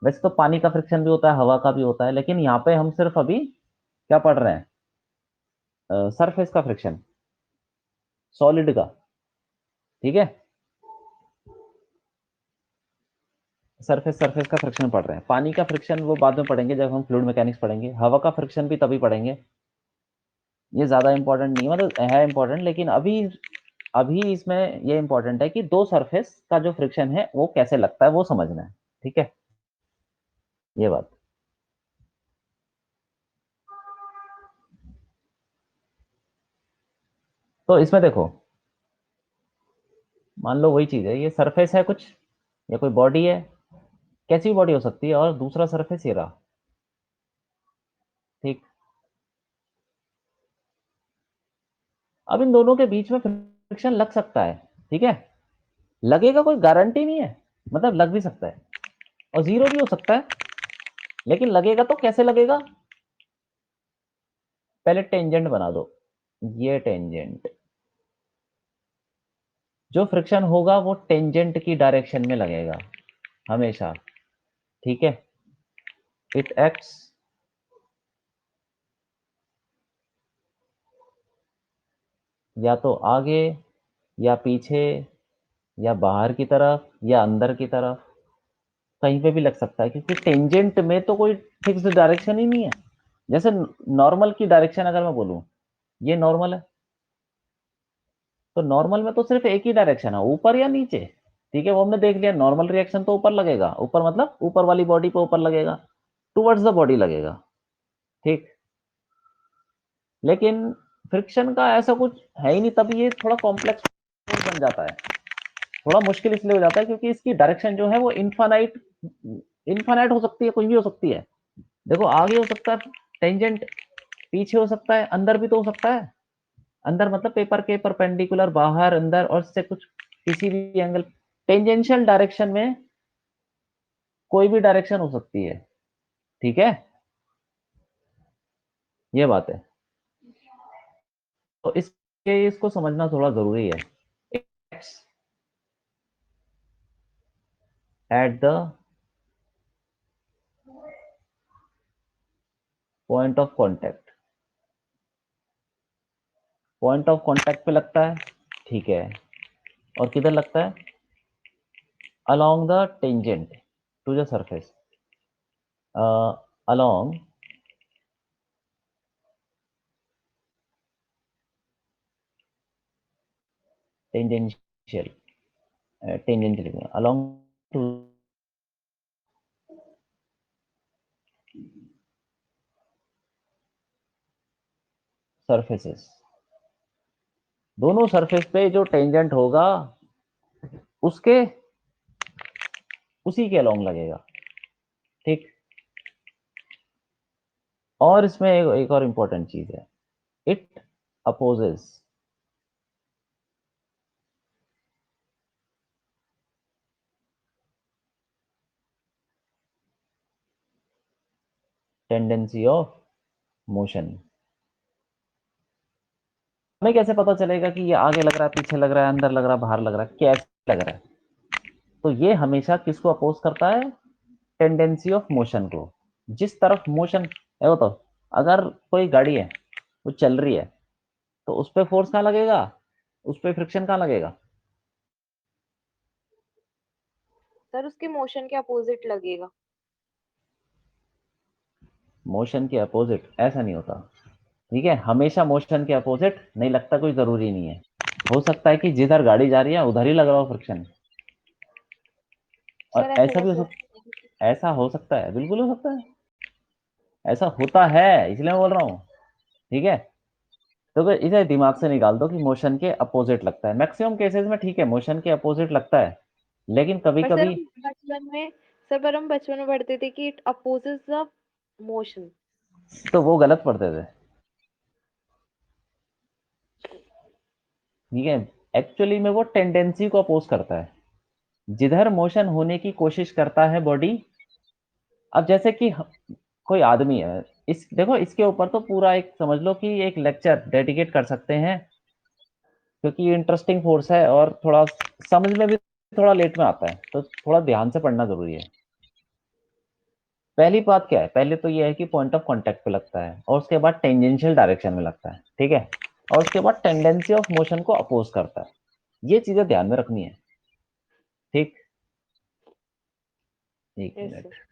वैसे तो पानी का फ्रिक्शन भी होता है, हवा का भी होता है, लेकिन यहाँ पे हम सिर्फ अभी क्या पढ़ रहे हैं, सरफेस का फ्रिक्शन, सॉलिड का। ठीक है, सरफेस सरफेस का फ्रिक्शन पढ़ रहे हैं। पानी का फ्रिक्शन वो बाद में पढ़ेंगे, जब हम फ्लूइड मैकेनिक्स पढ़ेंगे। हवा का फ्रिक्शन भी तभी पढ़ेंगे। ये ज्यादा इंपॉर्टेंट नहीं, मतलब है इंपॉर्टेंट, लेकिन अभी अभी इसमें ये इंपॉर्टेंट है कि दो सरफेस का जो फ्रिक्शन है वो कैसे लगता है, वो समझना है। ठीक है, ये बात। तो इसमें देखो, मान लो वही चीज है, ये सरफेस है कुछ, या कोई बॉडी है, कैसी भी बॉडी हो सकती है, और दूसरा सरफेस ये रहा। ठीक, अब इन दोनों के बीच में फ्रिक्शन लग सकता है। ठीक है, लगेगा कोई गारंटी नहीं है, मतलब लग भी सकता है और जीरो भी हो सकता है, लेकिन लगेगा तो कैसे लगेगा। पहले टेंजेंट बना दो, ये टेंजेंट, जो फ्रिक्शन होगा वो टेंजेंट की डायरेक्शन में लगेगा हमेशा। ठीक है, इट एक्ट्स या तो आगे, या पीछे, या बाहर की तरफ, या अंदर की तरफ, कहीं पे भी लग सकता है, क्योंकि टेंजेंट में तो कोई फिक्स्ड डायरेक्शन ही नहीं है। जैसे नॉर्मल की डायरेक्शन अगर मैं बोलूं, ये नॉर्मल है, तो नॉर्मल में तो सिर्फ एक ही डायरेक्शन है, ऊपर या नीचे। ठीक है, वो हमने देख लिया, नॉर्मल रिएक्शन तो ऊपर लगेगा, ऊपर मतलब ऊपर वाली बॉडी पे ऊपर लगेगा, टुवर्ड्स द बॉडी लगेगा। ठीक। लेकिन फ्रिक्शन का ऐसा कुछ है ही नहीं, तभी ये थोड़ा कॉम्प्लेक्स बन जाता है। थोड़ा मुश्किल इसलिए हो जाता है क्योंकि इसकी डायरेक्शन जो है वो इनफाइनाइट इनफाइनाइट हो सकती है, कुछ भी हो सकती है। देखो आगे हो सकता है टेंजेंट, पीछे हो सकता है, अंदर भी तो हो सकता है। अंदर मतलब पेपर के परपेंडिकुलर, बाहर अंदर, और से कुछ किसी भी एंगल। टेंजेंशियल डायरेक्शन में कोई भी डायरेक्शन हो सकती है। ठीक है, ये बात है। तो इसके इसको समझना थोड़ा जरूरी है। Eight the point of contact, point of contact पे लगता है। ठीक है, और किधर लगता है? along the tangent to the surface, along tangential, tangential along to surfaces। दोनों सरफेस पे जो टेंजेंट होगा उसके उसी के अलोंग लगेगा। ठीक। और इसमें एक और इंपॉर्टेंट चीज है, it opposes tendency of motion. हमें कैसे पता चलेगा कि ये आगे लग रहा है, पीछे लग रहा है, अंदर लग रहा है, बाहर लग रहा है, कैसे लग रहा है? तो ये हमेशा किसको अपोज करता है? टेंडेंसी ऑफ मोशन को। जिस तरफ मोशन है, वो तो, अगर कोई गाड़ी है, वो चल रही है, तो उस पर फोर्स कहाँ लगेगा? उस पर फ्रिक्शन कहाँ लगेगा? सर उसके मोशन के अपोजिट लगेगा। मोशन के अपोजिट ऐसा नहीं होता। ठीक है, हमेशा मोशन के अपोजिट नहीं लगता, कोई जरूरी नहीं है। हो सकता है कि जिधर गाड़ी जा रही है उधर ही लग रहा हो फ्रिक्शन। और सर ऐसा ऐसा भी कैसे होता ऐसा हो सकता है, बिल्कुल हो सकता है। ऐसा होता है, इसलिए मैं बोल रहा हूँ। ठीक है, तो फिर इसे दिमाग से निकाल दो कि मोशन के अपोजिट लगता है। मैक्सिमम केसेस में ठीक है, मोशन के अपोजिट लगता है, लेकिन कभी पर सर कभी हम बचपन में सर पर हम बचपन में पढ़ते थे कि इट अपोजेस द मोशन। तो वो गलत पढ़ते थे। ठीक है, एक्चुअली में वो टेंडेंसी को अपोज करता है, जिधर मोशन होने की कोशिश करता है बॉडी। अब जैसे कि कोई आदमी है, इस देखो इसके ऊपर तो पूरा एक समझ लो कि एक लेक्चर डेडिकेट कर सकते हैं, क्योंकि ये इंटरेस्टिंग फोर्स है और थोड़ा समझ में भी थोड़ा लेट में आता है, तो थोड़ा ध्यान से पढ़ना जरूरी है। पहली बात क्या है? पहले तो ये है कि पॉइंट ऑफ कांटेक्ट पे लगता है, और उसके बाद टेंजेंशियल डायरेक्शन में लगता है। ठीक है, और उसके बाद टेंडेंसी ऑफ मोशन को अपोज करता है। ये चीजें ध्यान में रखनी है। ठीक। एक यस मिनट। सर।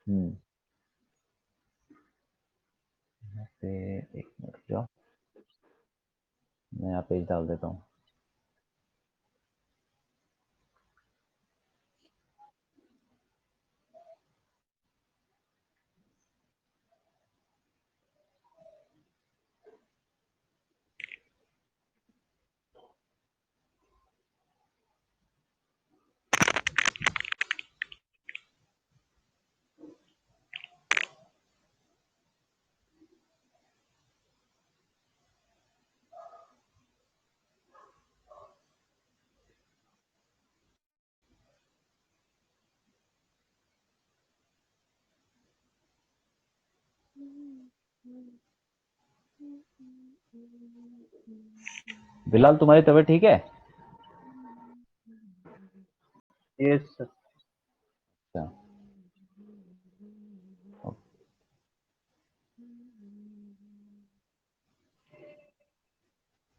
हम्म। यहाँ पे एक मिनट जाओ, मैं यहाँ पेज डाल देता हूँ। बिलाल, तुम्हारी तबीयत ठीक है? Yes sir. अच्छा।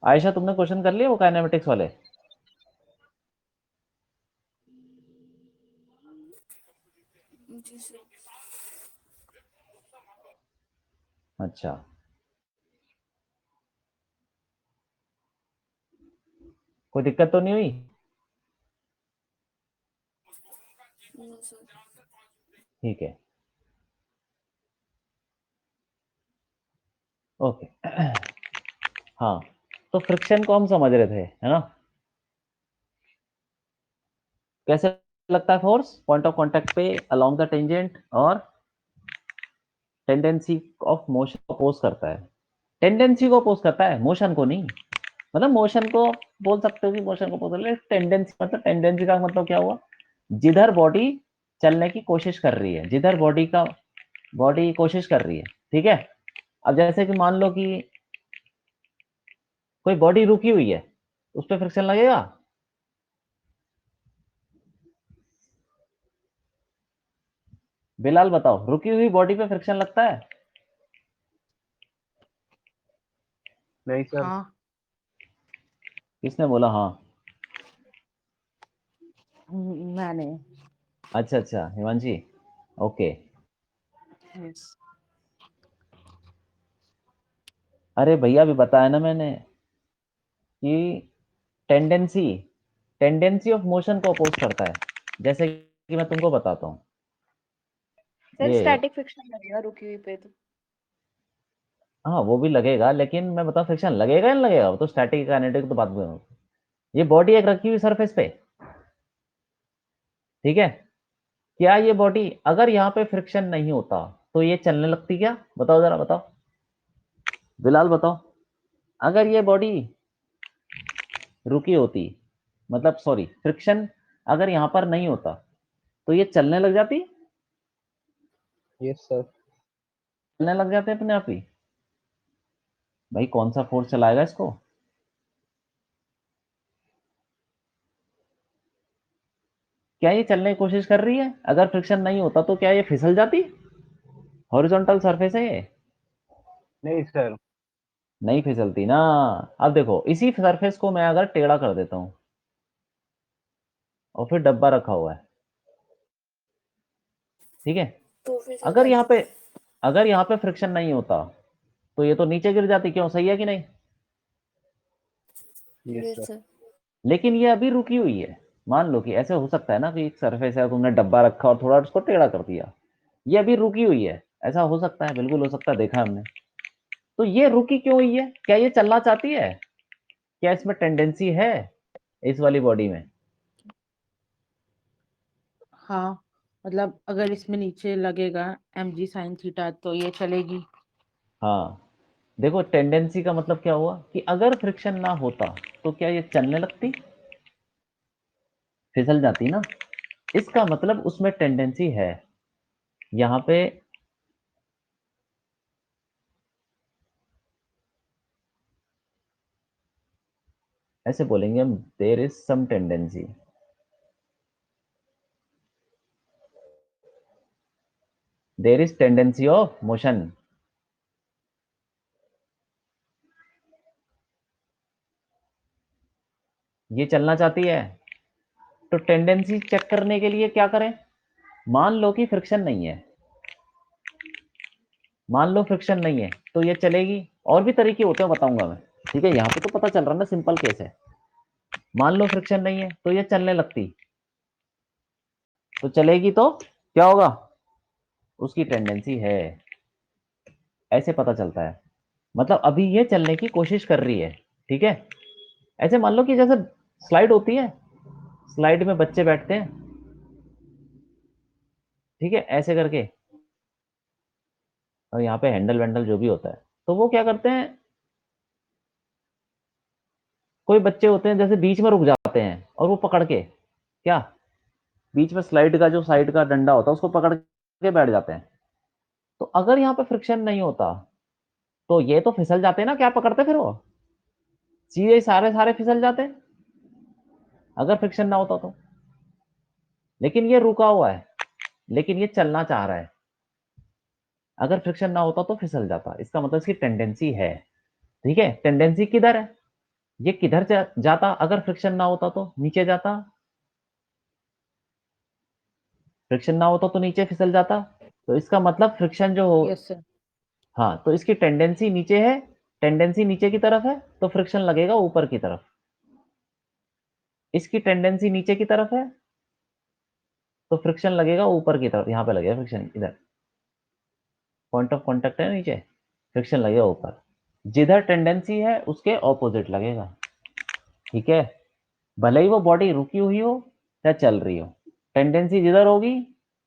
आयशा, तुमने क्वेश्चन कर लिया वो काइनेमेटिक्स वाले? जी सर। अच्छा। कोई दिक्कत तो नहीं हुई? No sir. ठीक है, ओके। हाँ, तो फ्रिक्शन को हम समझ रहे थे, है ना? कैसे लगता है फोर्स पॉइंट ऑफ कांटेक्ट पे अलोंग द टेंजेंट, और टेंडेंसी ऑफ मोशन को अपोज करता है। टेंडेंसी को अपोज करता है, मोशन को नहीं। मतलब मोशन को बोल सकते हो कि मोशन को अपोज कर, टेंडेंसी मतलब, टेंडेंसी का मतलब क्या हुआ? जिधर बॉडी चलने की कोशिश कर रही है, जिधर बॉडी कोशिश कर रही है, ठीक है। अब जैसे कि मान लो कि कोई बॉडी रुकी हुई है, उस पर फ्रिक्शन लगेगा? बिलाल बताओ, रुकी हुई बॉडी पे फ्रिक्शन लगता है? नहीं सर। हाँ। किसने बोला हाँ? मैंने। अच्छा अच्छा, हिमांशी, ओके। यस। अरे भैया, अभी बताया ना मैंने कि टेंडेंसी टेंडेंसी ऑफ मोशन को अपोज करता है। जैसे कि मैं तुमको बताता हूँ, सर ये, स्टैटिक फ्रिक्शन लगेगा रुकी हुई पे तो। हाँ वो भी लगेगा, लेकिन मैं बता, फ्रिक्शन लगेगा या नहीं लगेगा, वो तो स्टैटिक काइनेटिक तो बात में। ये बॉडी एक रखी हुई सरफेस पे, ठीक है। क्या ये बॉडी, अगर यहाँ पे फ्रिक्शन नहीं होता तो ये चलने लगती क्या? बताओ जरा, बताओ बिलाल, बताओ। अगर ये बॉडी रुकी होती, मतलब सॉरी, फ्रिक्शन अगर यहाँ पर नहीं होता, तो ये चलने लग जाती? Yes sir. चलने लग जाते अपने आप ही। भाई कौन सा फोर्स चलाएगा इसको? क्या ये चलने की कोशिश कर रही है? अगर फ्रिक्शन नहीं होता तो क्या ये फिसल जाती? हॉरिजॉन्टल सरफेस है ये, नहीं सर। नहीं फिसलती ना। अब देखो, इसी सरफेस को मैं अगर टेढ़ा कर देता हूं और फिर डब्बा रखा हुआ है, ठीक है। तो फिसल अगर यहाँ जाती। पे अगर यहाँ पे फ्रिक्शन नहीं होता तो ये तो नीचे गिर जाती, क्यों? सही है कि नहीं? Yes yes sir. सर। लेकिन ये अभी रुकी हुई है। मान लो कि ऐसे हो सकता है ना कि एक सरफेस है, तुमने डब्बा रखा और थोड़ा उसको टेढ़ा कर दिया, ये अभी रुकी हुई है। ऐसा हो सकता है, बिल्कुल हो सकता है, देखा है हमने। तो ये रुकी क्यों हुई है? क्या ये चलना चाहती है? क्या इसमें टेंडेंसी है इस वाली बॉडी में? हाँ, मतलब अगर इसमें नीचे लगेगा mg sin थीटा तो ये चलेगी। हाँ, देखो, टेंडेंसी का मतलब क्या हुआ कि अगर फ्रिक्शन ना होता तो क्या ये चलने लगती? फिसल जाती ना। इसका मतलब उसमें टेंडेंसी है। यहाँ पे ऐसे बोलेंगे हम, there is some tendency, there is tendency of motion. ये चलना चाहती है, तो टेंडेंसी चेक करने के लिए क्या करें? मान लो कि फ्रिक्शन नहीं है, मान लो फ्रिक्शन नहीं है, तो ये चलेगी। और भी तरीके होते हैं, बताऊंगा मैं, ठीक है। यहाँ पे तो पता चल रहा है ना, सिंपल केस है। मान लो फ्रिक्शन नहीं है तो ये चलने लगती, तो चलेगी तो क्या होगा? उसकी टेंडेंसी है। ऐसे पता चलता है। मतलब अभी ये चलने की कोशिश कर रही है, ठीक है। ऐसे मान लो कि जैसे स्लाइड होती है, स्लाइड में बच्चे बैठते हैं, ठीक है, ऐसे करके, और यहाँ पे हैंडल वैंडल जो भी होता है, तो वो क्या करते हैं, कोई बच्चे होते हैं जैसे बीच में रुक जाते हैं और वो पकड़ के, क्या, बीच में स्लाइड का जो साइड का डंडा होता है उसको पकड़ के बैठ जाते हैं। तो अगर यहाँ पे फ्रिक्शन नहीं होता तो ये तो फिसल जाते ना, क्या पकड़ते फिर वो सीधे सारे सारे फिसल जाते अगर फ्रिक्शन ना होता तो। लेकिन ये रुका हुआ है, लेकिन ये चलना चाह रहा है। अगर फ्रिक्शन ना होता तो फिसल जाता, इसका मतलब इसकी टेंडेंसी है, ठीक है। टेंडेंसी किधर है? ये किधर जाता अगर फ्रिक्शन ना होता? तो नीचे जाता। फ्रिक्शन ना होता तो नीचे फिसल जाता। तो इसका मतलब फ्रिक्शन जो हो, यस सर। हाँ, तो इसकी टेंडेंसी नीचे है, टेंडेंसी नीचे की तरफ है, तो फ्रिक्शन लगेगा ऊपर की तरफ। इसकी टेंडेंसी नीचे की तरफ है तो फ्रिक्शन लगेगा ऊपर की तरफ, यहाँ पे लगेगा फ्रिक्शन, इधर पॉइंट ऑफ कांटेक्ट है नीचे, फ्रिक्शन लगेगा ऊपर। जिधर टेंडेंसी है उसके ऑपोजिट लगेगा, ठीक है। भले ही वो बॉडी रुकी हुई हो या चल रही हो, टेंडेंसी जिधर होगी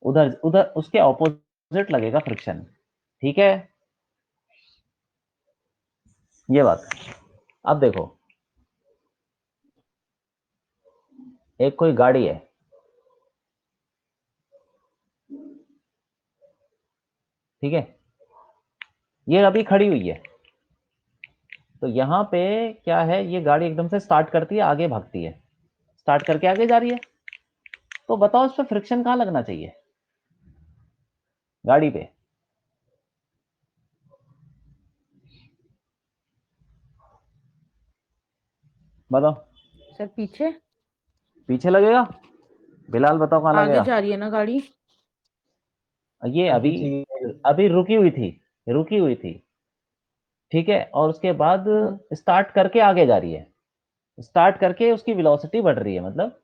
उधर उधर उसके ऑपोजिट लगेगा फ्रिक्शन, ठीक है। ये बात। अब देखो, एक कोई गाड़ी है, ठीक है, ये अभी खड़ी हुई है, तो यहाँ पे क्या है, ये गाड़ी एकदम से स्टार्ट करती है, आगे भागती है, स्टार्ट करके आगे जा रही है, तो बताओ इस पे फ्रिक्शन कहाँ लगना चाहिए गाड़ी पे? बताओ। सर पीछे, पीछे लगेगा? बिलाल बताओ कहाँ आगे लगेगा? जा रही है ना गाड़ी। ये अभी पीछे अभी रुकी हुई थी, रुकी हुई थी, ठीक है, और उसके बाद स्टार्ट करके आगे जा रही है, स्टार्ट करके उसकी वेलोसिटी बढ़ रही है, मतलब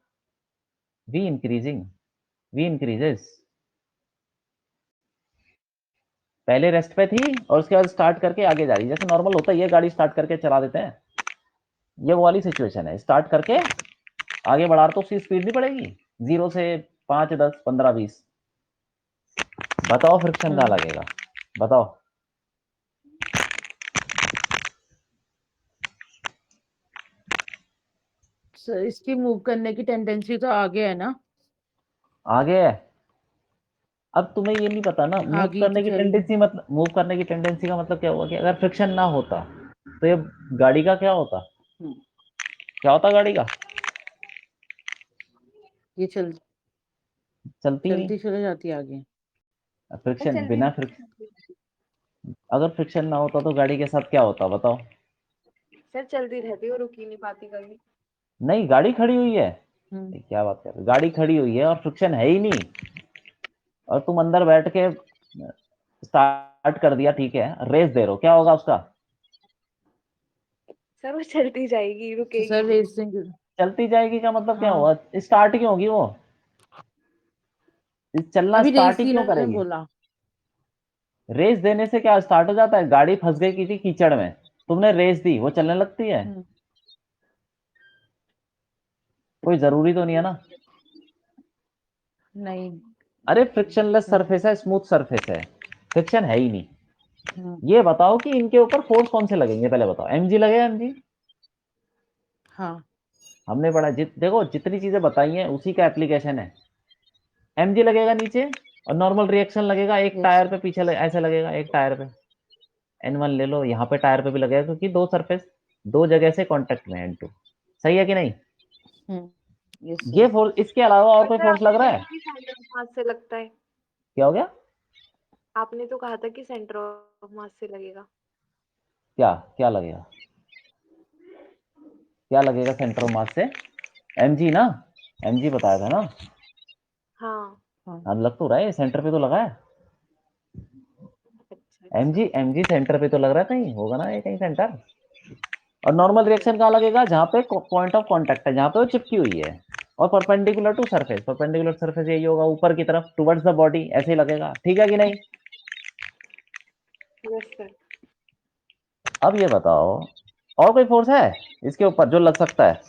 वी इंक्रीजिंग, वी इंक्रीजेस। पहले रेस्ट पे थी और उसके बाद स्टार्ट करके आगे जा रही है, जैसे नॉर्मल होता है, ये गाड़ी स्टार्ट करके चला देते हैं, ये वो वाली सिचुएशन है, स्टार्ट करके आगे बढ़ा रहे तो उसकी स्पीड नहीं बढ़ेगी 0 से 5 10 15 20। बताओ फ्रिक्शन कहाँ लगेगा, बताओ। सर इसकी मूव करने की टेंडेंसी तो आगे है ना, आगे है। अब तुम्हें ये नहीं पता ना, मूव आगे ही तो करने की चल। टेंडेंसी, मतलब मूव करने की टेंडेंसी का मतलब क्या हुआ कि अगर फ्रिक्शन ना होता तो ये गाड़ी का क्या होता, क्या होता गाड़ी का? ये चलती नहीं। चलती चले जाती है आगे। सर फ्रिक्शन, जल्दी बिना फ्रिक्शन, अगर फ्रिक्शन ना होता तो गाड़ी के साथ क्या होता बताओ? सर चलती रहती हो, रुक ही नहीं पाती कभी। नहीं, गाड़ी खड़ी हुई है, हम्म, ये क्या बात कर रहे हो? गाड़ी खड़ी हुई है और फ्रिक्शन है ही नहीं, और तुम अंदर बैठ के स्टार्ट कर दिया, ठीक है, रेस दे रहे हो, क्या होगा उसका? सर वो चलती जाएगी, तो रुकेगी सर नहीं। रेसिंग। चलती जाएगी का मतलब क्या हाँ, हुआ? स्टार्ट क्यों होगी वो? चलना अभी स्टार्ट रेस ही दी क्यों ना करेगी? बोला। रेस देने से क्या स्टार्ट हो जाता है? गाड़ी फंस गई की थी कीचड़ में, तुमने रेस दी, वो चलने लगती है? हम्म, कोई जरूरी तो नहीं है ना। नहीं। अरे फ्रिक्शनलेस हम्म, सरफेस है, स्मूथ सरफेस है, फ्रिक्शन है ही नहीं। हम्म, ये बताओ कि इनके ऊपर फोर्स कौन से लगेंगे, पहले बताओ। एमजी लगेगा, एमजी। हाँ, हमने पढ़ा, देखो जितनी चीजें बताई हैं उसी का एप्लीकेशन है। एमजी लगेगा नीचे, और नॉर्मल रिएक्शन लगेगा एक यस टायर सर। पे, पीछे ऐसे लगेगा एक टायर पे। N1 ले लो, यहाँ पे टायर पे भी लगेगा, क्योंकि दो सरफेस दो जगह से कांटेक्ट में है, N2। सही है कि नहीं? यस ये सर। फोर्स, इसके अलावा और और कोई सर फोर्स आपने लग रहा कहा है? कि सेंटर ऑफ मास से लगता है। क्या हो गया? आपने तो कहा था कि सेंटर ऑफ मास से लगेगा। क्या क्या लगेगा? क्या लगेगा सेंटर ऑफ मास से? एमजी ना, एमजी बताया था ना। हाँ। हाँ, हाँ, लग तो रहा है सेंटर पे तो लगा है। अच्छा अच्छा। एमजी, एमजी सेंटर पे तो लग रहा है, कहीं होगा ना ये, कहीं सेंटर। और नॉर्मल रिएक्शन कहाँ लगेगा? जहाँ पे पॉइंट ऑफ कांटेक्ट है, जहाँ पे वो चिपकी हुई है, और perpendicular to surface, perpendicular surface यही होगा, ऊपर की तरफ टुवर्ड्स द बॉडी, ऐसे ही लगेगा, ठीक है कि नहीं? Yes sir. अब ये बताओ, और कोई फोर्स है इसके ऊपर जो लग सकता है?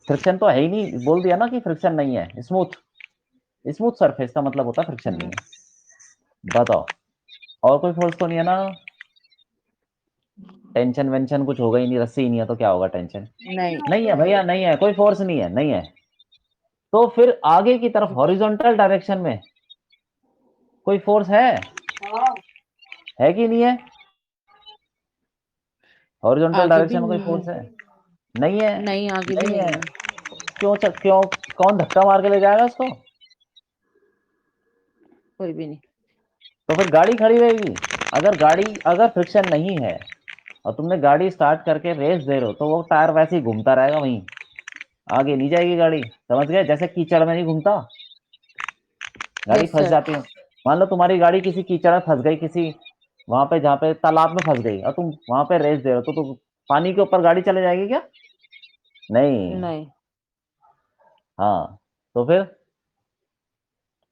फ्रिक्शन तो है ही नहीं, बोल दिया ना कि फ्रिक्शन नहीं है, स्मूथ, स्मूथ सरफेस का मतलब होता है फ्रिक्शन नहीं है। बताओ, और कोई फोर्स तो नहीं है ना? टेंशन वेंशन कुछ होगा ही नहीं, रस्सी ही नहीं है तो क्या होगा टेंशन? नहीं। नहीं है भैया, नहीं है, कोई फोर्स नहीं है, नहीं है। तो फिर आगे की तरफ हॉरिजॉन्टल डायरेक्शन में कोई फोर्स है कि नहीं है? हॉरिजॉन्टल आगे भी डायरेक्शन में कोई फोर्स है? नहीं है। नहीं, आगे भी नहीं है। नहीं है। क्यों? कौन धक्का मार के ले जाएगा उसको? कोई भी नहीं। तो फिर गाड़ी खड़ी रहेगी। अगर फ्रिक्शन नहीं है और तुमने गाड़ी स्टार्ट करके रेस दे रहे हो, तो वो टायर वैसे ही घूमता रहेगा वहीं, आगे नहीं जाएगी गाड़ी, समझ गए? जैसे कीचड़ में नहीं घूमता, गाड़ी यस फंस सर। जाती है। मान लो तुम्हारी गाड़ी किसी कीचड़ में फंस गई, किसी वहां पे जहाँ पे तालाब में फंस गई, और तुम वहां पे रेस दे रहे हो, तो तुम पानी के ऊपर गाड़ी चले जाएगी क्या? नहीं। नहीं। हाँ, तो फिर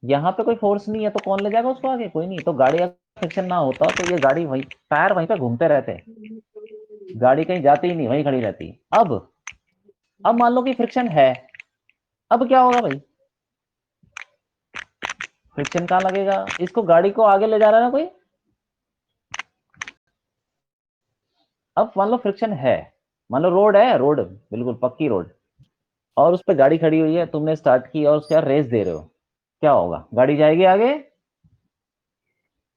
यहाँ पे कोई फोर्स नहीं है तो कौन ले जाएगा उसको आगे? कोई नहीं। तो गाड़ी का फ्रिक्शन ना होता तो ये गाड़ी वहीं, टायर वहीं पे घूमते रहते, गाड़ी कहीं जाती ही नहीं, वहीं खड़ी रहती। अब मान लो कि फ्रिक्शन है, अब क्या होगा भाई? फ्रिक्शन कहाँ लगेगा? इसको, गाड़ी को आगे ले जा रहा है ना कोई। अब मान लो फ्रिक्शन है, मान लो रोड है, रोड बिल्कुल पक्की रोड, और उस पर गाड़ी खड़ी हुई है, तुमने स्टार्ट की और उसके बाद रेस दे रहे हो, क्या होगा? गाड़ी जाएगी आगे?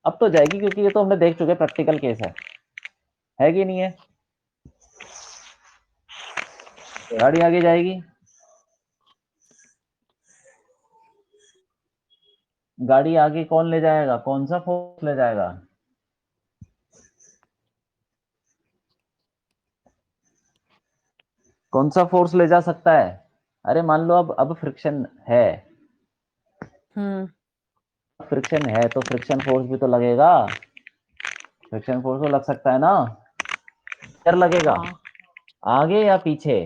अब तो जाएगी, क्योंकि ये तो हमने देख चुके, प्रैक्टिकल केस है कि नहीं है? गाड़ी आगे जाएगी। गाड़ी आगे कौन ले जाएगा? कौन सा फोर्स ले जाएगा? कौन सा फोर्स ले जा सकता है? अरे मान लो अब फ्रिक्शन है, फ्रिक्शन है तो फ्रिक्शन फोर्स भी तो लगेगा। फ्रिक्शन फोर्स तो लग सकता है ना? किधर लगेगा? हाँ, आगे या पीछे?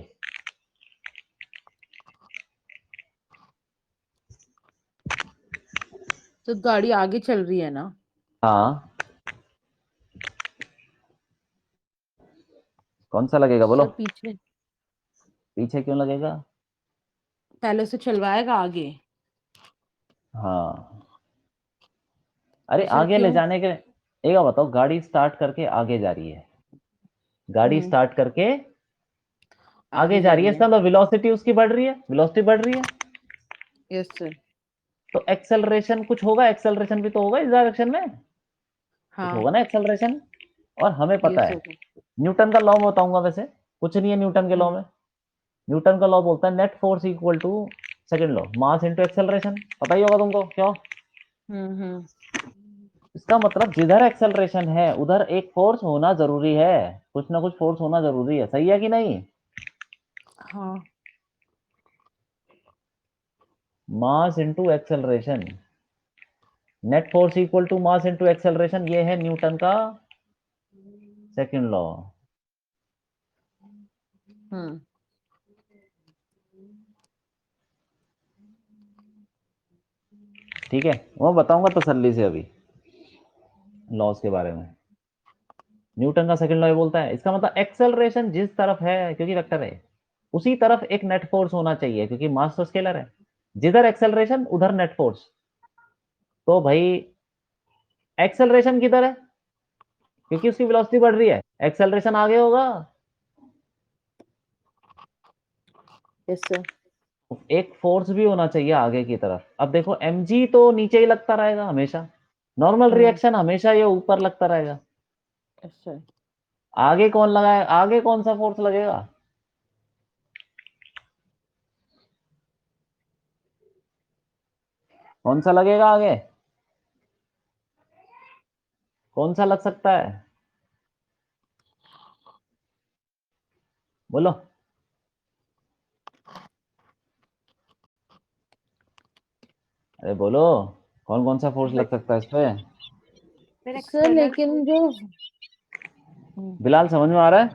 तो गाड़ी आगे चल रही है ना, हाँ, कौन सा लगेगा बोलो? सर पीछे पीछे क्यों लगेगा? पहले से चलवाएगा आगे। हाँ, अरे तो सर आगे ले क्यों? जाने के, एक बात बताओ, गाड़ी स्टार्ट करके आगे जा रही है, गाड़ी हम्म स्टार्ट करके आगे आगे जा जा रही है, रही इसका है। मतलब वेलोसिटी उसकी बढ़ रही है, वेलोसिटी बढ़ रही है, यस सर। तो एक्सेलरेशन कुछ होगा, एक्सेलरेशन भी तो होगा इस डायरेक्शन में, कुछ हाँ, होगा ना एक्सेलरेशन। और हमें पता यस है, सर। न्यूटन का लॉ मैं बताऊंगा, वैसे कुछ नहीं है न्यूटन के लॉ हम्म में। न्यूटन का लॉ बोलता है net force equal to second law, mass into acceleration, पता ही होगा तुमको क्यों। हम्म। इसका मतलब जिधर एक्सेलरेशन है उधर एक फोर्स होना जरूरी है, कुछ ना कुछ फोर्स होना जरूरी है, सही है कि नहीं? हाँ, mass into acceleration, net force equal to mass into acceleration, ये है न्यूटन का सेकंड लॉ। हम्म ठीक है, वो बताऊंगा तसल्ली से अभी लॉस के बारे में। न्यूटन का सेकंड लॉ ये बोलता है, इसका मतलब एक्सेलरेशन जिस तरफ है, क्योंकि वेक्टर है, उसी तरफ एक नेट फोर्स होना चाहिए, क्योंकि मास तो स्केलर है, जिधर एक्सेलरेशन उधर नेट फोर्स। तो भाई एक्सेलरेशन किधर है? क्योंकि उसकी वेलोसिटी बढ़ रही है, एक्सेलरेशन आगे होगा। Yes sir. एक फोर्स भी होना चाहिए आगे की तरफ। अब देखो mg तो नीचे ही लगता रहेगा हमेशा, नॉर्मल हम्म रिएक्शन हमेशा ये ऊपर लगता रहेगा। Yes sir. आगे कौन लगाए? आगे कौन सा फोर्स लगेगा? कौन सा लगेगा आगे? कौन सा लग सकता है? बोलो। अरे बोलो, कौन कौन सा फोर्स लग बट सकता है इस पे? फिर सर एक्सटर्नल लेकिन जो बिलाल समझ में आ रहा है?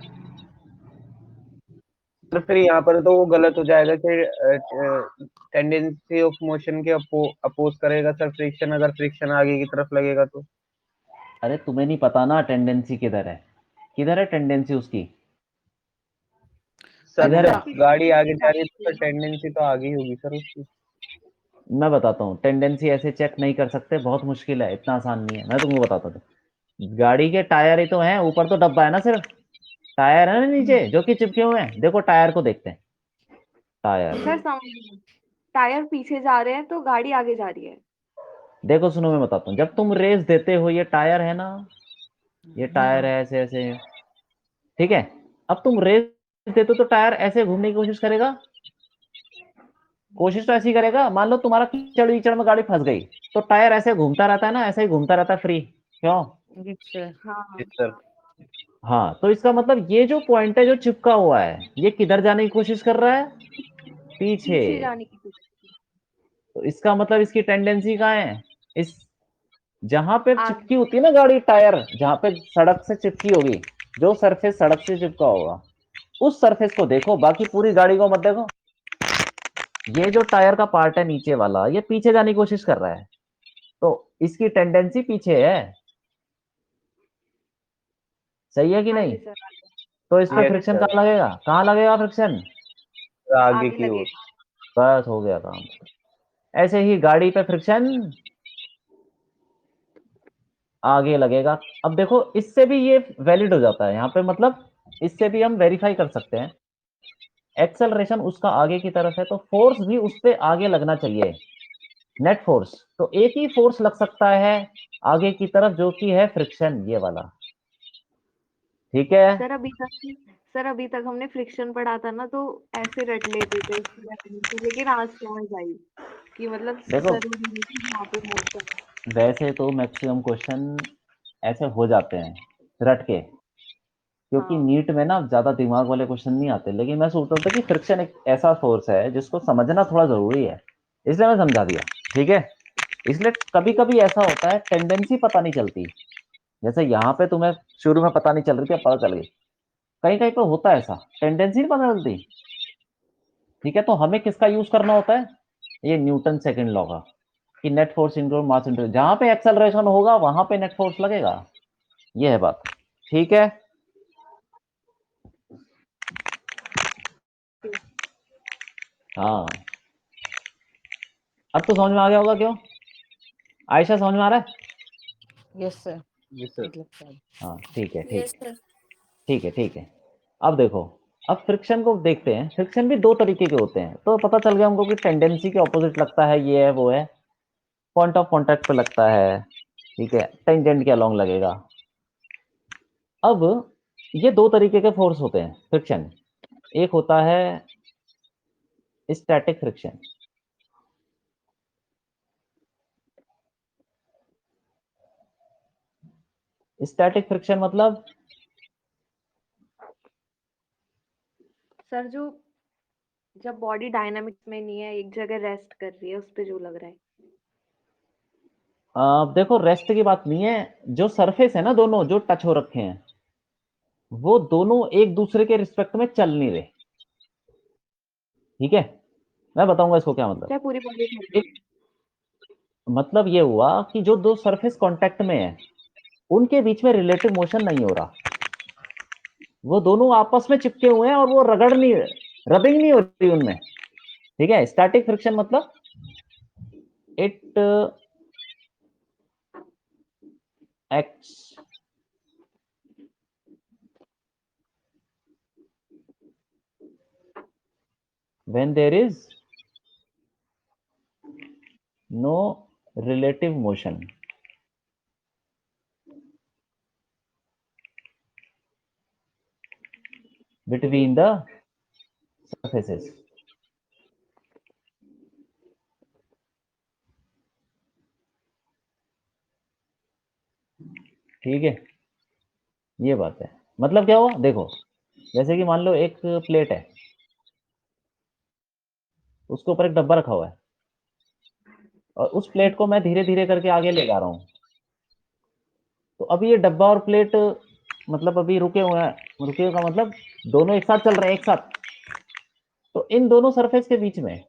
तो फिर यहाँ पर तो वो गलत हो जाएगा कि टेंडेंसी ऑफ मोशन के अपोज करेगा सर फ्रिक्शन, अगर फ्रिक्शन आगे की तरफ लगेगा तो। अरे तुम्हें नहीं पता ना टेंडेंसी किधर है, किधर है टेंडेंसी उसकी? सर किधर जब है? उसकी गाड़ी आगे जा जानी रही है तो चाहिए। टेंडेंसी तो आगे ही होगी सर उसकी। मैं बताता हूँ, टेंडेंसी ऐसे चेक नहीं कर सकते, बहुत मुश्किल है, इतना आसान नहीं है, मैं तुमको बताता हूँ। गाड़ी के टायर ही तो हैं, ऊपर तो डब्बा है ना सिर्फ, टायर है ना नीचे जो कि चिपके हुए हैं, देखो टायर को देखते हैं, टायर। सर समझ, टायर पीछे जा रहे हैं तो गाड़ी आगे जा रही है। देखो सुनो, मैं बताता हूँ, जब तुम रेस देते हो, ये टायर है ना, ये टायर है ऐसे ऐसे, ठीक है। अब तुम रेस देते हो तो टायर ऐसे घूमने की कोशिश करेगा, कोशिश तो ऐसी करेगा। मान लो तुम्हारा कीचड़ विचड़ में गाड़ी फंस गई, तो टायर ऐसे घूमता रहता है ना, ऐसे ही घूमता रहता है फ्री, क्यों? Yes sir. हाँ, यस सर। हाँ, तो इसका मतलब ये जो पॉइंट है जो चिपका हुआ है, ये किधर जाने की कोशिश कर रहा है? पीछे। पीछे जाने की कोशिश। तो इसका मतलब इसकी टेंडेंसी कहाँ है? इस, जहां पे आगे। चिपकी होती है ना गाड़ी, टायर जहां पे सड़क से चिपकी होगी, जो सरफेस सड़क से चिपका होगा, उस सरफेस को देखो, बाकी पूरी गाड़ी को मत देखो। ये जो टायर का पार्ट है नीचे वाला, ये पीछे जाने की कोशिश कर रहा है, तो इसकी टेंडेंसी पीछे है। सही है कि हाँ नहीं? जी सर, तो इसमें यस फ्रिक्शन सर, कहाँ लगेगा? कहाँ लगेगा फ्रिक्शन? आगे आगे की ओर। लगेगा। बस हो गया काम। ऐसे ही गाड़ी पे फ्रिक्शन आगे लगेगा। अब देखो, इससे भी ये वैलिड हो जाता है यहाँ पे, मतलब इससे भी हम वेरीफाई कर सकते हैं। एक्सेलरेशन उसका आगे की तरफ है, तो फोर्स भी उस पे आगे लगना चाहिए, नेट फोर्स। तो एक ही फोर्स लग सकता है आगे की तरफ, जो कि है फ्रिक्शन, ये वाला। ठीक है? सर अभी तक हमने फ्रिक्शन पढ़ा था ना, तो ऐसे रट लेते थे उसकी definition, लेकिन आज समझ आई कि मतलब देखो, जरूरी नहीं कि यहाँ पे मोशन। वैसे तो मैक्सिमम क्वेश्चन ऐसे हो जाते हैं रट के, क्योंकि हाँ नीट में ना ज्यादा दिमाग वाले क्वेश्चन नहीं आते, लेकिन मैं सोचता था कि फ्रिक्शन एक ऐसा फोर्स है जिसको समझना थोड़ा जरूरी है, इसलिए मैं समझा दिया। ठीक है? इसलिए कभी कभी ऐसा होता है, टेंडेंसी पता नहीं चलती। जैसे यहाँ पे तुम्हें शुरू में पता नहीं चल रही थी, अब पता चल गई। कहीं कहीं पे होता है ऐसा, टेंडेंसी नहीं पता चलती। ठीक है? तो हमें किसका यूज करना होता है? ये न्यूटन सेकंड लॉ का, कि net force into mass into, जहां पे एक्सेलरेशन होगा वहां पे नेट फोर्स लगेगा। ये है बात। ठीक है? हाँ, अब तो समझ में आ गया होगा क्यों। आयशा, समझ में आ रहा है? यस सर, जी सर। मतलब सर। हाँ, ठीक है, ठीक यस सर। ठीक है, ठीक है। अब देखो, अब फ्रिक्शन को देखते हैं। फ्रिक्शन भी दो तरीके के होते हैं, तो पता चल गया हमको कि टेंडेंसी के ऑपोजिट लगता है, ये है वो है। पॉइंट ऑफ कांटेक्ट पे लगता है, ठीक है, टेंजेंट के अलोंग लगेगा। अब ये दो तरीके के फोर्स होते हैं फ्रिक्शन। एक होता है स्टैटिक फ्रिक्शन। स्टैटिक फ्रिक्शन मतलब सर, जो जब बॉडी डायनामिक्स में नहीं है, एक जगह रेस्ट कर रही है, उस पे जो लग रहा है। देखो, रेस्ट की बात नहीं है। जो सरफेस है ना, दोनों जो टच हो रखे हैं, वो दोनों एक दूसरे के रिस्पेक्ट में चल नहीं रहे। ठीक है? मैं बताऊंगा इसको क्या मतलब। चाहे पूरी बॉडी एक मतलब ये हुआ कि जो दो सरफेस कांटेक्ट में है, उनके बीच में रिलेटिव मोशन नहीं हो रहा। वो दोनों आपस में चिपके हुए हैं, और वो रगड़ नहीं, रबिंग नहीं हो रही उनमें। ठीक है? स्टैटिक फ्रिक्शन मतलब it acts when there is no relative motion between the surfaces. ठीक है? ये बात है। मतलब क्या हुआ, देखो, जैसे कि मान लो एक प्लेट है, उसके ऊपर एक डब्बा रखा हुआ है, और उस प्लेट को मैं धीरे धीरे करके आगे ले जा रहा हूं। तो अभी ये डब्बा और प्लेट मतलब अभी रुके हुए हैं। रुके का मतलब दोनों एक साथ चल रहे हैं, एक साथ। तो इन दोनों सरफेस के बीच में,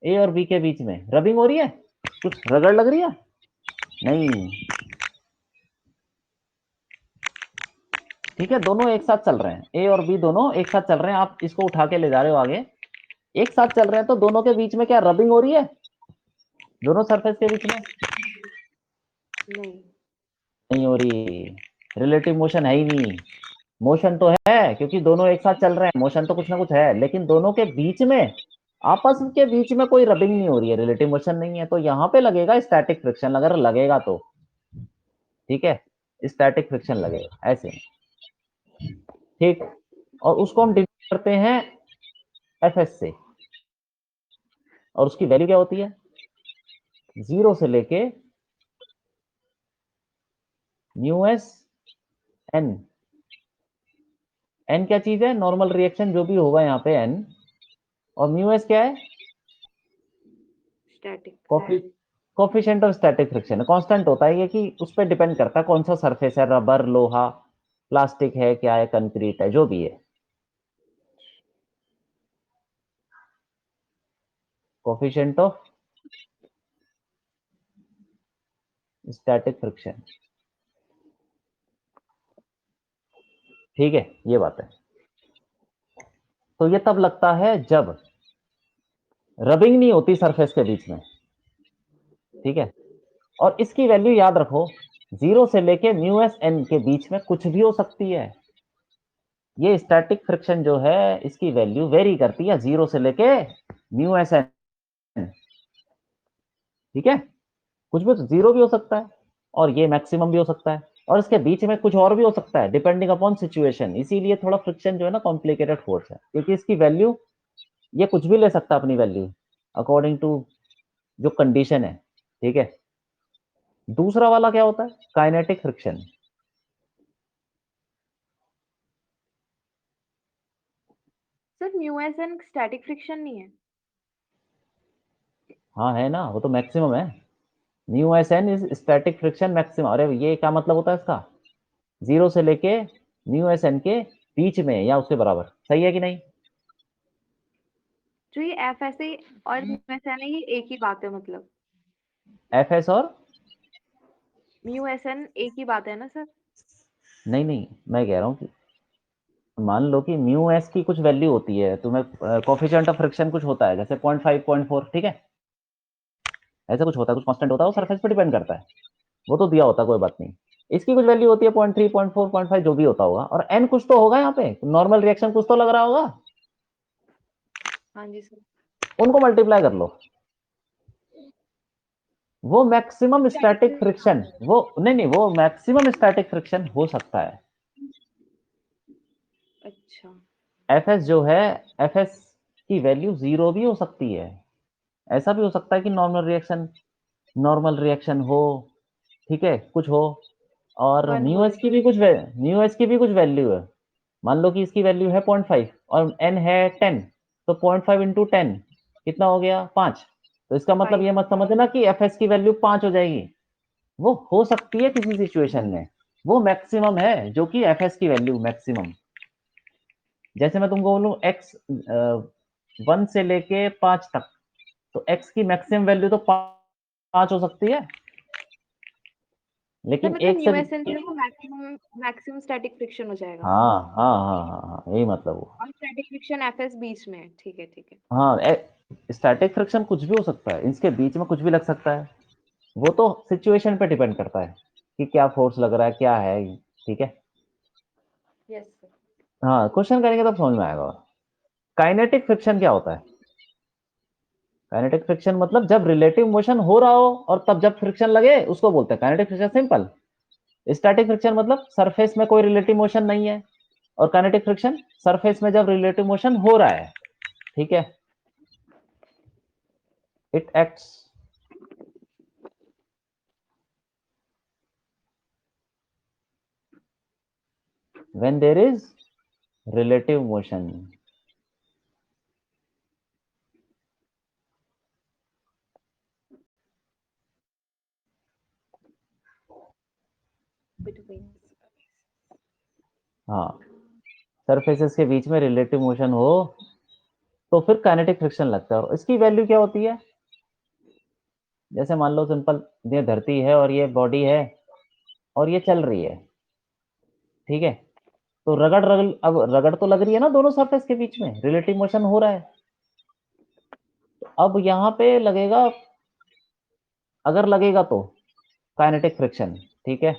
ए और बी के बीच में रबिंग हो रही है, कुछ रगड़ लग रही है? नहीं। ठीक है? दोनों एक साथ चल रहे हैं, ए और बी दोनों एक साथ चल रहे हैं। आप इसको उठा के ले जा रहे हो आगे, एक साथ चल रहे हैं, तो दोनों के बीच में क्या रबिंग हो रही है? दोनों सरफेस के बीच में नहीं। नहीं हो रही। रिलेटिव मोशन है ही नहीं। मोशन तो है, क्योंकि दोनों एक साथ चल रहे हैं, मोशन तो कुछ ना कुछ है, लेकिन दोनों के बीच में, आपस के बीच में कोई रबिंग नहीं हो रही है, रिलेटिव मोशन नहीं है। तो यहाँ पे लगेगा स्टैटिक फ्रिक्शन, अगर लगेगा तो। ठीक है? स्टैटिक फ्रिक्शन लगेगा ऐसे। ठीक? और उसको हम डिफाइन करते हैं एफएस से, और उसकी वैल्यू क्या होती है? 0 से लेके म्यू एस एन। एन क्या चीज है? नॉर्मल रिएक्शन जो भी होगा यहाँ पे एन। और म्यू एस क्या है? Static. Coefficient of static friction, constant होता है ये, कि उस पर डिपेंड करता है कौन सा सरफेस है, रबर, लोहा, प्लास्टिक है, क्या है, कंक्रीट है, जो भी है। Coefficient of static friction. ठीक है, ये बात है। तो ये तब लगता है जब रबिंग नहीं होती सरफेस के बीच में, ठीक है। और इसकी वैल्यू याद रखो, 0 से लेके म्यू एस एन के बीच में कुछ भी हो सकती है। ये स्टैटिक फ्रिक्शन जो है इसकी वैल्यू वेरी करती है 0 से लेके म्यू एस एन, ठीक है। कुछ भी 0 भी हो सकता है और ये मैक्सिमम भी हो सकता है, और इसके बीच में कुछ और भी हो सकता है डिपेंडिंग अपॉन सिचुएशन। इसीलिए थोड़ा फ्रिक्शन जो है ना कॉम्प्लिकेटेड फोर्स है, क्योंकि इसकी वैल्यू ये कुछ भी ले सकता है अपनी वैल्यू अकॉर्डिंग टू जो कंडीशन है, ठीक है। दूसरा वाला क्या होता है, kinetic friction. Sir mu s n static friction नहीं है? हाँ है ना, वो तो मैक्सिमम है। Mu s n is static friction maximum. अरे ये क्या मतलब होता है इसका, 0 से लेके म्यू एस एन के बीच में या उसके बराबर, सही है कि नहीं। जो ये एफ एस ए और म्यू एस एन है ये एक ही बात है मतलब? एफ एस और म्यू एस एन एक ही बात है ना सर? नहीं नहीं, मैं कह रहा हूँ कि मान लो कि म्यू एस की कुछ वैल्यू होती है, तुम्हें कोफिशिएंट ऑफ फ्रिक्शन कुछ होता है जैसे 0.5 0.4, ठीक है। ऐसा कुछ होता है, कुछ कांस्टेंट होता है, वो सरफेस पे डिपेंड करता है, वो तो दिया होता है, कोई बात नहीं। इसकी कुछ वैल्यू होती है 0.3 0.4 0.5 जो भी होता होगा, और एन कुछ तो होगा यहाँ पे, नॉर्मल रिएक्शन कुछ तो लग रहा होगा, हाँ जी सर। उनको मल्टीप्लाई कर लो। वो मैक्सिमम स्टैटिक फ्रिक्शन, वो नहीं नहीं, वो मैक्सिमम स्टैटिक फ्रिक्शन हो सकता है। अच्छा। एफ एस जो है, एफ एस की वैल्यू 0 भी हो सकती है। ऐसा भी हो सकता है कि नॉर्मल रिएक्शन हो, ठीक है, कुछ हो। और वन म्यू हो एस की भी कुछ म्यू एस की भी कुछ वैल्यू है। मान लो कि इसकी वैल्यू है 0.5 और एन है 10, तो 0.5 इंटू 10 कितना हो गया, 5। तो इसका मतलब ये 5। मत समझना कि एफ एस की वैल्यू 5 हो जाएगी। वो हो सकती है किसी सिचुएशन में, वो मैक्सिमम है जो कि एफ एस की वैल्यू मैक्सिमम। जैसे मैं तुमको बोलूं एक्स 1 से लेके 5 तक, तो एक्स की मैक्सिमम वैल्यू तो 5 हो सकती है, सर लेकिन मतलब एक से म्यू एस एन जो है वो मैक्सिमम मैक्सिमम स्टैटिक फ्रिक्शन हो जाएगा हाँ हाँ हाँ हाँ हाँ, यही मतलब वो। और स्टैटिक फ्रिक्शन एफ एस बीच में है। ठीक है ठीक है। हाँ, स्टैटिक फ्रिक्शन कुछ भी हो सकता है, इसके बीच में कुछ भी लग सकता है, वो तो सिचुएशन पे डिपेंड करता है कि क्या फोर्स लग रहा है, क्या है, ठीक है। Yes sir. हाँ, क्वेश्चन करेंगे तब समझ में आएगा। काइनेटिक फ्रिक्शन क्या होता है, काइनेटिक फ्रिक्शन मतलब जब रिलेटिव मोशन हो रहा हो और तब जब फ्रिक्शन लगे उसको बोलते हैं kinetic friction, simple. Static friction मतलब सरफेस में कोई रिलेटिव मोशन नहीं है, और काइनेटिक फ्रिक्शन सरफेस में जब रिलेटिव मोशन हो रहा है, ठीक है। It acts when there is relative motion। हाँ, सरफेसेस के बीच में रिलेटिव मोशन हो तो फिर काइनेटिक फ्रिक्शन लगता है। और इसकी वैल्यू क्या होती है, जैसे मान लो सिंपल, ये धरती है और ये बॉडी है और ये चल रही है, ठीक है। तो अब रगड़ तो लग रही है ना दोनों सरफेस के बीच में, रिलेटिव मोशन हो रहा है। तो अब यहाँ पे लगेगा, अगर लगेगा तो काइनेटिक फ्रिक्शन, ठीक है।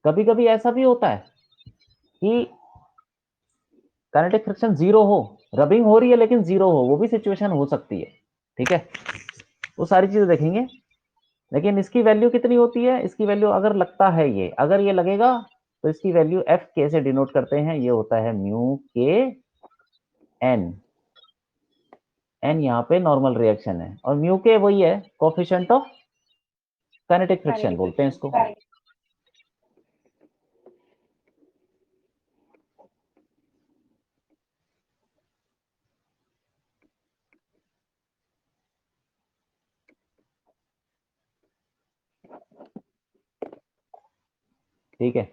कभी कभी ऐसा भी होता है कि काइनेटिक फ्रिक्शन 0 हो, रबिंग हो रही है लेकिन 0 हो, वो भी सिचुएशन हो सकती है, ठीक है। वो सारी चीजें देखेंगे। लेकिन इसकी वैल्यू कितनी होती है, इसकी वैल्यू अगर लगता है ये, अगर ये लगेगा तो इसकी वैल्यू एफ के से डिनोट करते हैं, ये होता है म्यू के एन। एन यहाँ पे नॉर्मल रिएक्शन है, और म्यू के वही है coefficient of kinetic friction kinetic बोलते हैं फ्रिक्शन। इसको। ठीक है,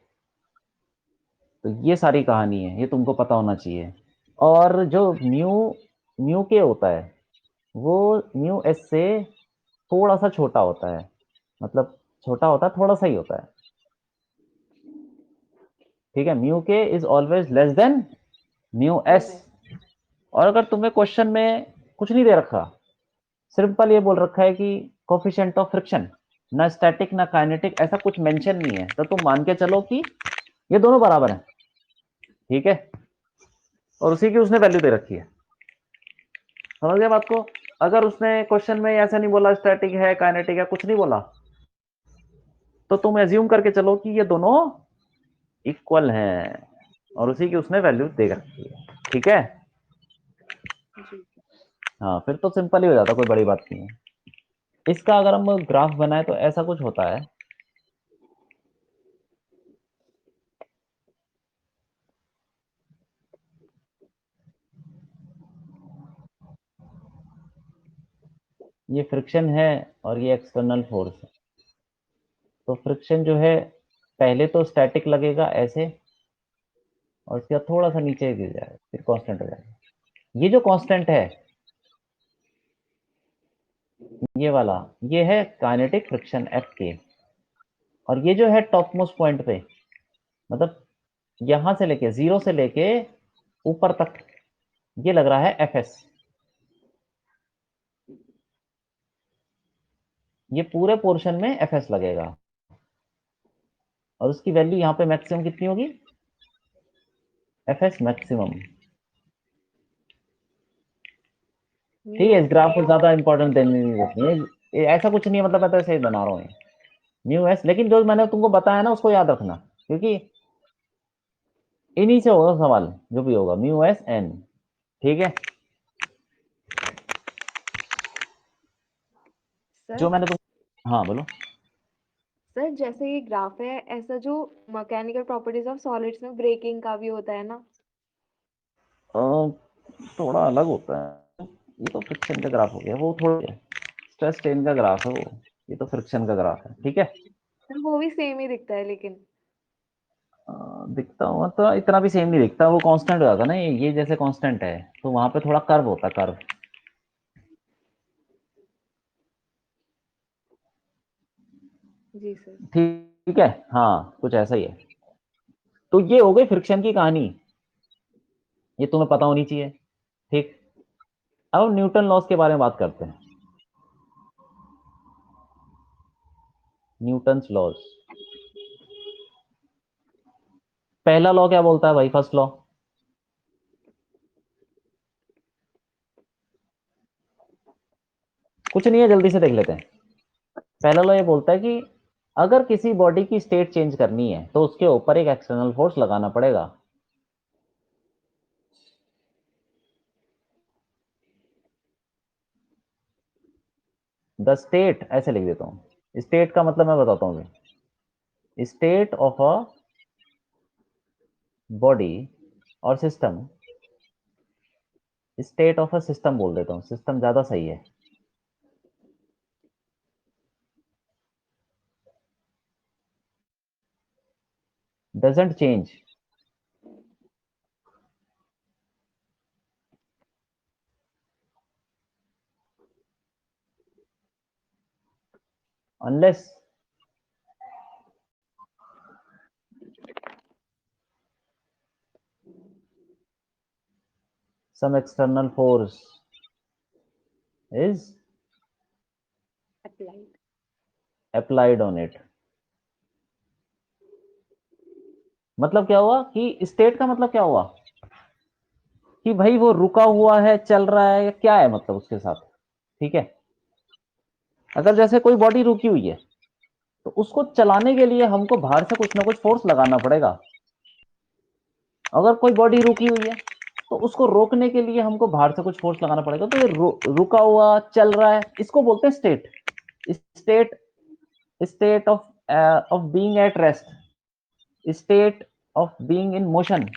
तो ये सारी कहानी है, ये तुमको पता होना चाहिए। और जो म्यू म्यू के होता है, वो म्यू एस से थोड़ा सा छोटा होता है, मतलब छोटा होता है, थोड़ा सा ही होता है, ठीक है। म्यू के is always less than mu S. और अगर तुम्हें क्वेश्चन में कुछ नहीं दे रखा, सिंपल ये बोल रखा है कि कोफिशिएंट ऑफ फ्रिक्शन, ना स्टैटिक ना काइनेटिक, ऐसा कुछ मेंशन नहीं है, तो तुम मान के चलो कि ये दोनों बराबर हैं, ठीक है। और उसी की उसने वैल्यू दे रखी है, समझ गया बात को। अगर उसने क्वेश्चन में ऐसा नहीं बोला स्टैटिक है काइनेटिक है, कुछ नहीं बोला, तो तुम एज्यूम करके चलो कि ये दोनों इक्वल हैं, और उसी की उसने वैल्यू दे रखी है, ठीक है। जी हाँ, फिर तो सिंपल ही हो जाता, कोई बड़ी बात नहीं है। इसका अगर हम ग्राफ बनाए तो ऐसा कुछ होता है। ये फ्रिक्शन है और ये एक्सटर्नल फोर्स है। तो फ्रिक्शन जो है पहले तो स्टैटिक लगेगा ऐसे, और उसके बाद थोड़ा सा नीचे गिर जाएगा, फिर कांस्टेंट हो जाएगा। ये जो कांस्टेंट है ये वाला, ये है काइनेटिक फ्रिक्शन एफ के। और ये जो है टॉप मोस्ट पॉइंट पे, मतलब यहां से लेके जीरो से लेके ऊपर तक, ये लग रहा है एफ एस। ये पूरे पोर्शन में एफ एस लगेगा, और उसकी वैल्यू यहाँ पे मैक्सिमम कितनी होगी, एफ एस मैक्सिमम। ठीक है, इस ग्राफ को ज्यादा इंपॉर्टेंट देने की जरूरत नहीं है, ऐसा कुछ नहीं है, मतलब मैं तो ऐसे ही बना रहा हूँ म्यू एस। लेकिन जो मैंने तुमको बताया ना उसको याद रखना, क्योंकि इन्हीं से होगा सवाल, जो भी होगा म्यू एस एन, ठीक है। जो सर। मैंने तुम, हाँ बोलो। सर जैसे ये ग्राफ है, ऐसा जो मैकेनिकल प्रॉपर्टीज ऑफ सॉलिड्स में ब्रेकिंग का भी होता है ना? अ, थोड़ा अलग होता है, ये तो फ्रिक्शन का ग्राफ हो गया, वो थोड़ा स्ट्रेस स्ट्रेन का ग्राफ है वो, ये तो फ्रिक्शन का ग्राफ है, ठीक है। सर वो भी सेम ही दिखता है लेकिन। अ, दिखता हुआ तो इतना भी सेम नहीं दिखता, वो कांस्टेंट हो जाता ना, ये जैसे कांस्टेंट है, तो वहां पे थोड़ा कर्व होता है, कर्व। जी सर। ठीक है, हाँ कुछ ऐसा ही है। तो ये हो गई फ्रिक्शन की कहानी, ये तुम्हें पता होनी चाहिए, ठीक। अब न्यूटन लॉस के बारे में बात करते हैं, न्यूटन्स लॉज। पहला लॉ क्या बोलता है भाई, फर्स्ट लॉ? कुछ नहीं है, जल्दी से देख लेते हैं। पहला लॉ ये बोलता है कि अगर किसी बॉडी की स्टेट चेंज करनी है तो उसके ऊपर एक एक्सटर्नल फोर्स लगाना पड़ेगा। द स्टेट, ऐसे लिख देता हूं, स्टेट का मतलब मैं बताता हूँ, स्टेट ऑफ अ बॉडी और system, state of a system बोल देता हूँ, सिस्टम ज्यादा सही है। Doesn't change unless some external force is applied. applied on it। मतलब क्या हुआ कि स्टेट का मतलब क्या हुआ कि भाई वो रुका हुआ है, चल रहा है, या क्या है मतलब उसके साथ, ठीक है। अगर जैसे कोई बॉडी रुकी हुई है तो उसको चलाने के लिए हमको बाहर से कुछ ना कुछ फोर्स लगाना पड़ेगा। अगर कोई बॉडी रुकी हुई है तो उसको रोकने के लिए हमको बाहर से कुछ फोर्स लगाना पड़ेगा। तो ये रुका हुआ चल रहा है, इसको बोलते हैं state. State, state of of being at rest, state of being in motion.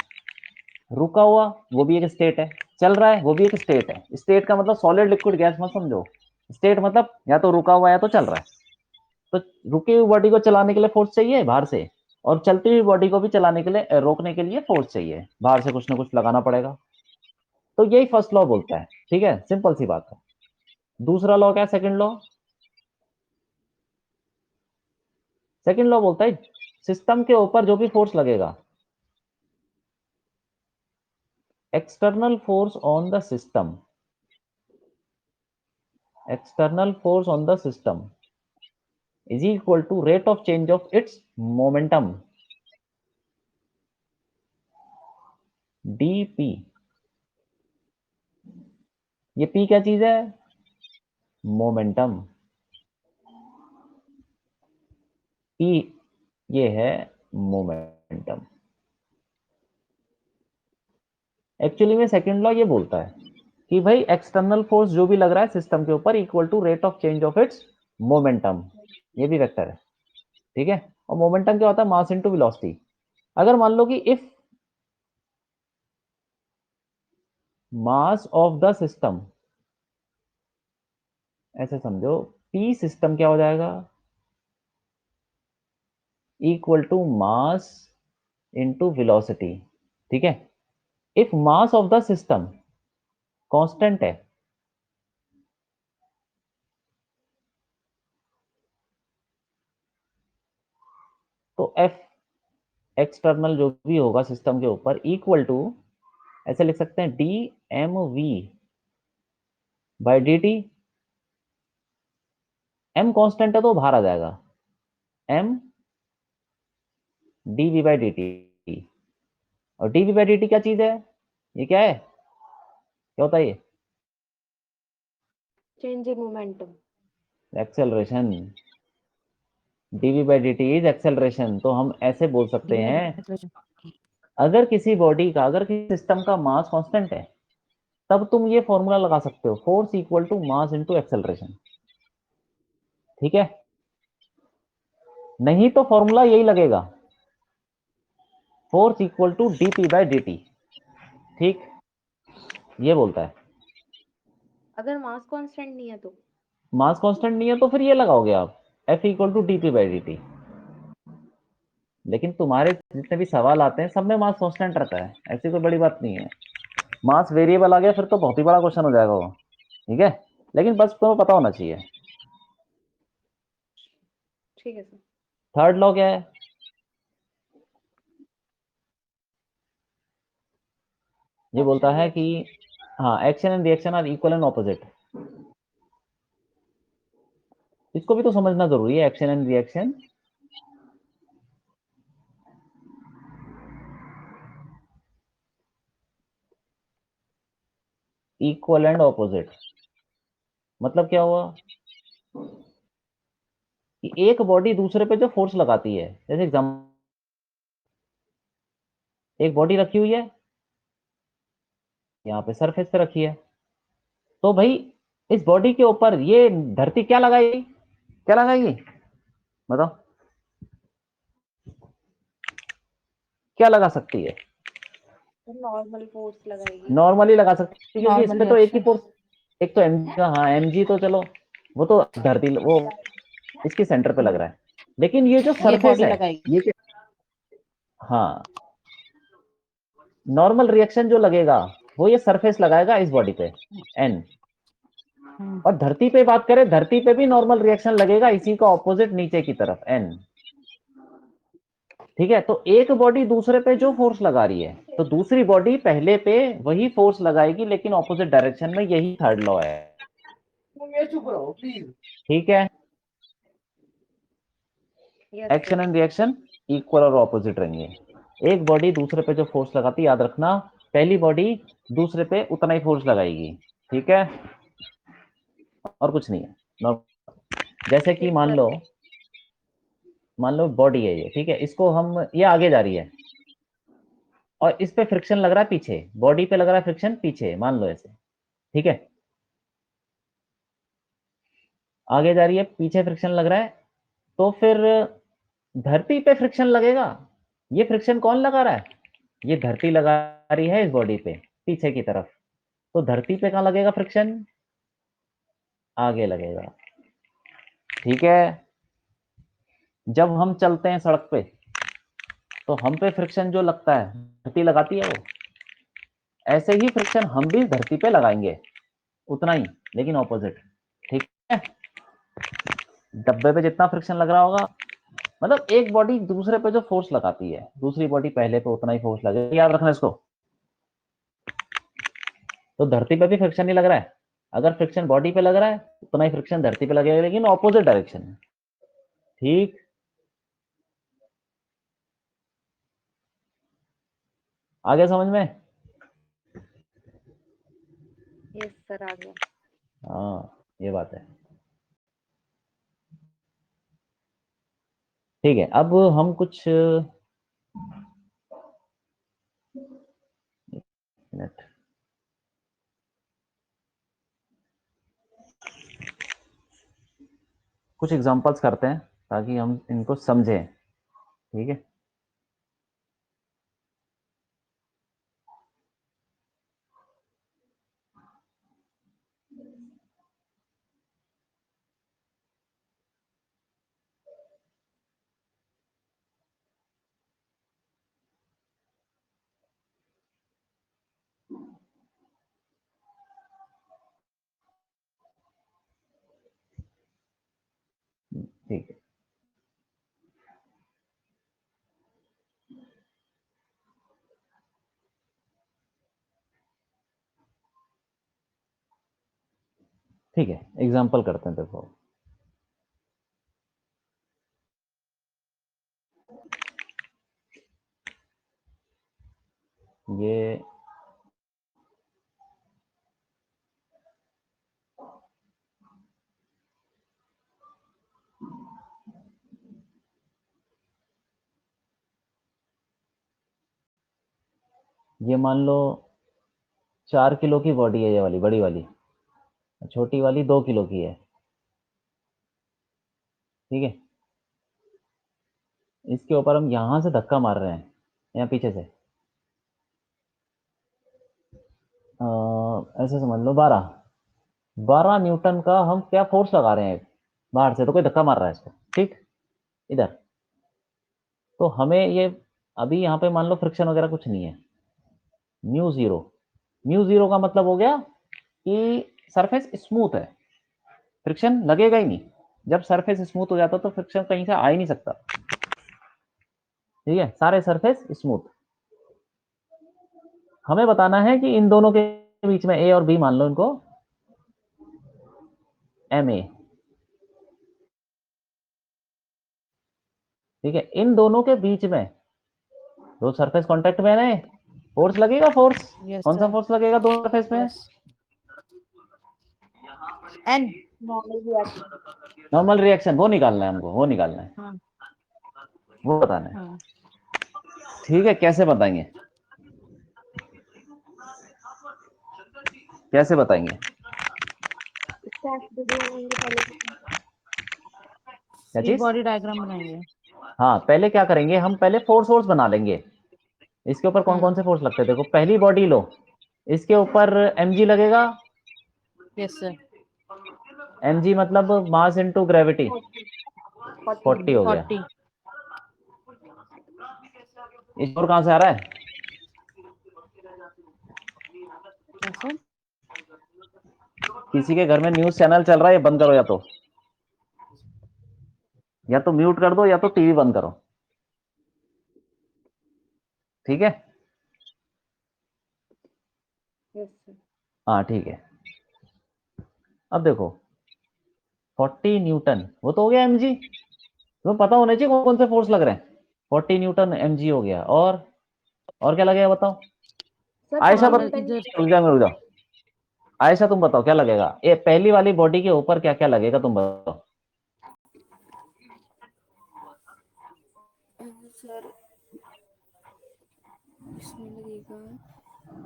रुका हुआ वो भी एक स्टेट है, चल रहा है वो भी एक स्टेट है। स्टेट का मतलब सॉलिड लिक्विड गैस मत समझो, स्टेट मतलब या तो रुका हुआ है या तो चल रहा है। तो रुकी हुई बॉडी को चलाने के लिए फोर्स चाहिए बाहर से, और चलती हुई बॉडी को भी चलाने के लिए रोकने के लिए फोर्स चाहिए, बाहर से कुछ ना कुछ लगाना पड़ेगा। तो यही फर्स्ट लॉ बोलता है, ठीक है, सिंपल सी बात है। दूसरा लॉ क्या है? Second law. सेकंड लॉ बोलता है सिस्टम के ऊपर जो भी फोर्स लगेगा, external force on the system, external force on the system is equal to rate of change of its momentum dp। ये p क्या चीज है? मोमेंटम। p ये है मोमेंटम। एक्चुअली में सेकंड लॉ ये बोलता है कि भाई एक्सटर्नल फोर्स जो भी लग रहा है सिस्टम के ऊपर equal to rate of change of its momentum. ये भी वेक्टर है, ठीक है। और मोमेंटम क्या होता है? Mass into velocity. अगर मान लो कि if mass of the system, ऐसे समझो पी सिस्टम क्या हो जाएगा? Equal to mass into velocity, ठीक है। If mass of the system constant है, तो एफ एक्सटर्नल जो भी होगा सिस्टम के ऊपर इक्वल टू, ऐसे लिख सकते हैं, D M V by D T. M constant है तो बाहर आ जाएगा, M D V by D T. और D V by D T क्या चीज है? ये क्या है? क्या होता है ये? Change in momentum. Acceleration. D v by D t is acceleration. तो हम ऐसे बोल सकते डी हैं, acceleration। अगर किसी बॉडी का, अगर किसी सिस्टम का मास कांस्टेंट है, तब तुम ये फॉर्मूला लगा सकते हो, force equal to mass into acceleration, ठीक है। नहीं तो फॉर्मूला यही लगेगा, force equal to d p by D t, ठीक। ये बोलता है। अगर मास कांस्टेंट नहीं है तो मास कांस्टेंट नहीं है तो फिर ये लगाओगे आप, F equal to d p by D t. लेकिन तुम्हारे जितने भी सवाल आते हैं सब में मास कांस्टेंट रहता है, ऐसी कोई बड़ी बात नहीं है। मास वेरिएबल आ गया फिर तो बहुत ही बड़ा क्वेश्चन हो जाएगा वो, ठीक है। लेकिन बस तुम्हें पता होना चाहिए। ठीक है सर। थर्ड लॉ क्या है? ये बोलता एक्शन है कि हाँ, action and reaction are equal and opposite. इसको भी तो समझना जरूरी है, action and reaction equal and opposite. मतलब क्या हुआ कि एक बॉडी दूसरे पे जो फोर्स लगाती है, जैसे एग्जाम, एक बॉडी रखी हुई है यहाँ पे सरफेस पे रखी है, तो भाई इस बॉडी के ऊपर ये धरती क्या लगाएगी? क्या लगाएगी बताओ? क्या लगा सकती है? नॉर्मल फोर्स लगाएगी। नॉर्मली लगा सकती है, क्योंकि इस नॉर्मल पे तो एक ही रिएक्शन। फोर्स, एक तो एम का, हाँ एम जी तो चलो वो तो धरती, वो इसके सेंटर पे लग रहा है। लेकिन ये जो ये सरफेस बॉडी है, लगाएगी। ये हाँ, नॉर्मल रिएक्शन जो लगेगा वो ये सरफेस लगाएगा इस बॉडी पे एन। और धरती पे बात करें, धरती पे भी नॉर्मल रिएक्शन लगेगा इसी का ऑपोजिट नीचे की तरफ एन, ठीक है। तो एक बॉडी दूसरे पे जो फोर्स लगा रही है, तो दूसरी बॉडी पहले पे वही फोर्स लगाएगी लेकिन ऑपोजिट डायरेक्शन में। यही थर्ड लॉ है, ठीक है। Yes action sir. And reaction equal और ऑपोजिट रहेंगे। एक बॉडी दूसरे पे जो फोर्स लगाती है, याद रखना, पहली बॉडी दूसरे पे उतना ही फोर्स लगाएगी, ठीक है, और कुछ नहीं है। जैसे कि ठीक सर। मान लो बॉडी है ये, ठीक है, इसको हम, ये आगे जा रही है और इस पे फ्रिक्शन लग रहा है पीछे, बॉडी पे लग रहा है फ्रिक्शन पीछे, मान लो ऐसे, ठीक है। आगे जा रही है, पीछे फ्रिक्शन लग रहा है, तो फिर धरती पे फ्रिक्शन लगेगा। ये फ्रिक्शन कौन लगा रहा है? ये धरती लगा रही है इस बॉडी पे पीछे की तरफ। तो धरती पे कहाँ लगेगा फ्रिक्शन? आगे लगेगा, ठीक है। जब हम चलते हैं सड़क पे तो हम पे फ्रिक्शन जो लगता है धरती लगाती है वो, ऐसे ही फ्रिक्शन हम भी धरती पे लगाएंगे, उतना ही, लेकिन ऑपोजिट। डब्बे पे जितना फ्रिक्शन लग रहा होगा, मतलब एक बॉडी दूसरे पे जो फोर्स लगाती है, दूसरी बॉडी पहले पे उतना ही फोर्स लगेगा, याद रखना इसको। तो धरती पे भी फ्रिक्शन नहीं लग रहा है, अगर फ्रिक्शन बॉडी पे लग रहा है उतना ही फ्रिक्शन धरती पे लगेगा, लेकिन ऑपोजिट डायरेक्शन में। ठीक, आ गया समझ में? यस सर, आ गया। हाँ, ये बात है। ठीक है, अब हम कुछ मिनट, कुछ एग्जांपल्स करते हैं ताकि हम इनको समझें। ठीक है, ठीक है। ठीक है, एग्जांपल करते हैं, देखो। ये मान लो 4 किलो की बॉडी है, ये वाली बड़ी वाली, छोटी वाली 2 किलो की है। ठीक है, इसके ऊपर हम यहां से धक्का मार रहे हैं, यहाँ पीछे से, ऐसे समझ लो 12 न्यूटन का हम क्या फोर्स लगा रहे हैं, बाहर से तो कोई धक्का मार रहा है इसको। ठीक, इधर तो हमें ये, अभी यहाँ पे मान लो फ्रिक्शन वगैरह कुछ नहीं है, म्यू जीरो। म्यू जीरो का मतलब हो गया कि सरफेस स्मूथ है, फ्रिक्शन लगेगा ही नहीं। जब सरफेस स्मूथ हो जाता तो फ्रिक्शन कहीं से आ ही नहीं सकता। ठीक है, सारे सरफेस स्मूथ। हमें बताना है कि इन दोनों के बीच में, ए और बी मान लो इनको एम ए। ठीक है, इन दोनों के बीच में दो सरफेस कांटेक्ट में है, फोर्स लगेगा, फोर्स यस कौन सा सर, फोर्स लगेगा दोनों सरफेस में? Yes, N. Normal reaction. Normal reaction, वो निकालना है हमको, वो निकालना है, हाँ वो बताना है। हाँ, ठीक है, कैसे बताएंगे, कैसे बताएंगे? स्टैक वीडियो बनाएंगे पहले तो। क्या ये चीज? बॉडी डायग्राम बनाएंगे। हाँ, पहले क्या करेंगे हम, पहले फोर्स फोर्स बना लेंगे। इसके ऊपर कौन कौन से फोर्स लगते हैं, देखो पहली बॉडी लो, इसके ऊपर mg लगेगा। यस सर, mg मतलब मास इनटू ग्रेविटी, 40 हो गया। 40। इस और कहां से आ रहा है? क्या सर? किसी के घर में न्यूज चैनल चल रहा है, ये बंद करो, या तो म्यूट कर दो या तो टीवी बंद करो। ठीक है, यस सर। हाँ ठीक है। अब देखो 40 न्यूटन, वो तो हो गया mg, तुम्हें पता होना चाहिए कौन कौन से फोर्स लग रहे हैं। 40 न्यूटन mg हो गया, और क्या लगेगा बताओ? सर आयशा 40 नॉर्मल न्यूटन इधर। रुक जाओ, रुक जाओ। आयशा तुम बताओ क्या लगेगा, ये पहली वाली बॉडी के ऊपर क्या क्या लगेगा, तुम बताओ। सर इसमें लगेगा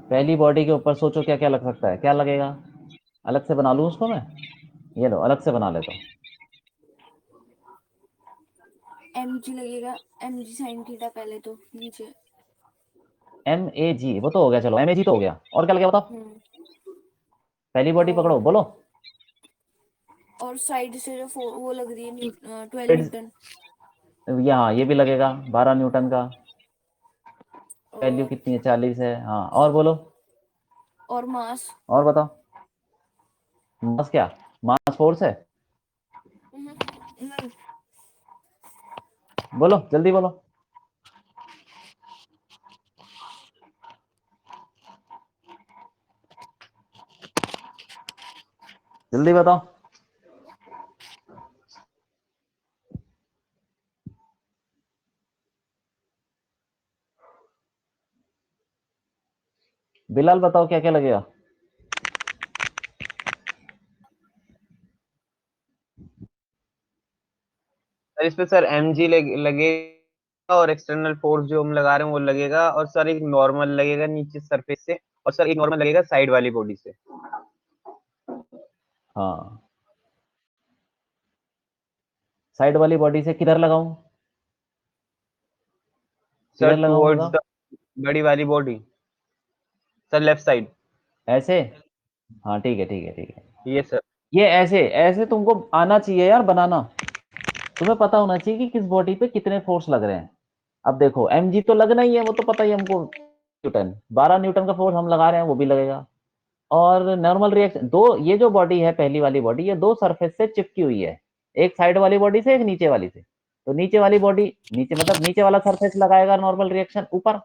पहली बॉडी के ऊपर सोचो क्या क्या लग सकता है, क्या लगेगा? अलग से बना लूं उसको मैं, ये लो अलग से बना लेता हूँ। mg लगेगा, mg साइन थीटा पहले तो नीचे। MAG वो तो हो गया, चलो MAG तो हो गया, और क्या लगेगा बताओ? पहली बॉडी पकड़ो, और बोलो। और साइड से जो वो लग रही है 12 न्यूटन। यहाँ ये भी लगेगा 12 न्यूटन का। वैल्यू और कितनी है, 40 है। हाँ, और बोलो, और मास और बताओ। मास क्या? मास फोर्स है। बोलो जल्दी बोलो। जल्दी बताओ। बिलाल बताओ क्या क्या लगेगा। सर इस पे सर mg लगेगा, और एक्सटर्नल फोर्स जो हम लगा रहे हैं वो लगेगा, और सर एक नॉर्मल लगेगा नीचे सरफेस से, और सर एक नॉर्मल लगेगा साइड वाली बॉडी से। हाँ, साइड वाली बॉडी से किधर लगाऊं, सर किधर लगाऊं टुवर्ड्स बताओ। द बड़ी वाली बॉडी, सर लेफ्ट साइड। ऐसे। हाँ ठीक है ठीक है ठीक है। ये सर। ये ऐसे ऐसे तुमको आना चाहिए यार बनाना। तुम्हें पता होना चाहिए कि किस बॉडी पे कितने फोर्स लग रहे हैं। अब देखो mg तो लगना ही है, वो तो पता ही है हमको। न्यूटन, 12 न्यूटन का फोर्स हम लगा रहे हैं वो भी लगेगा। और नॉर्मल रिएक्शन दो, ये जो बॉडी है पहली वाली बॉडी, ये दो सरफेस से चिपकी हुई है, एक साइड वाली बॉडी से एक नीचे वाली से। तो नीचे वाली बॉडी, नीचे मतलब नीचे वाला सरफेस लगाएगा नॉर्मल रिएक्शन ऊपर,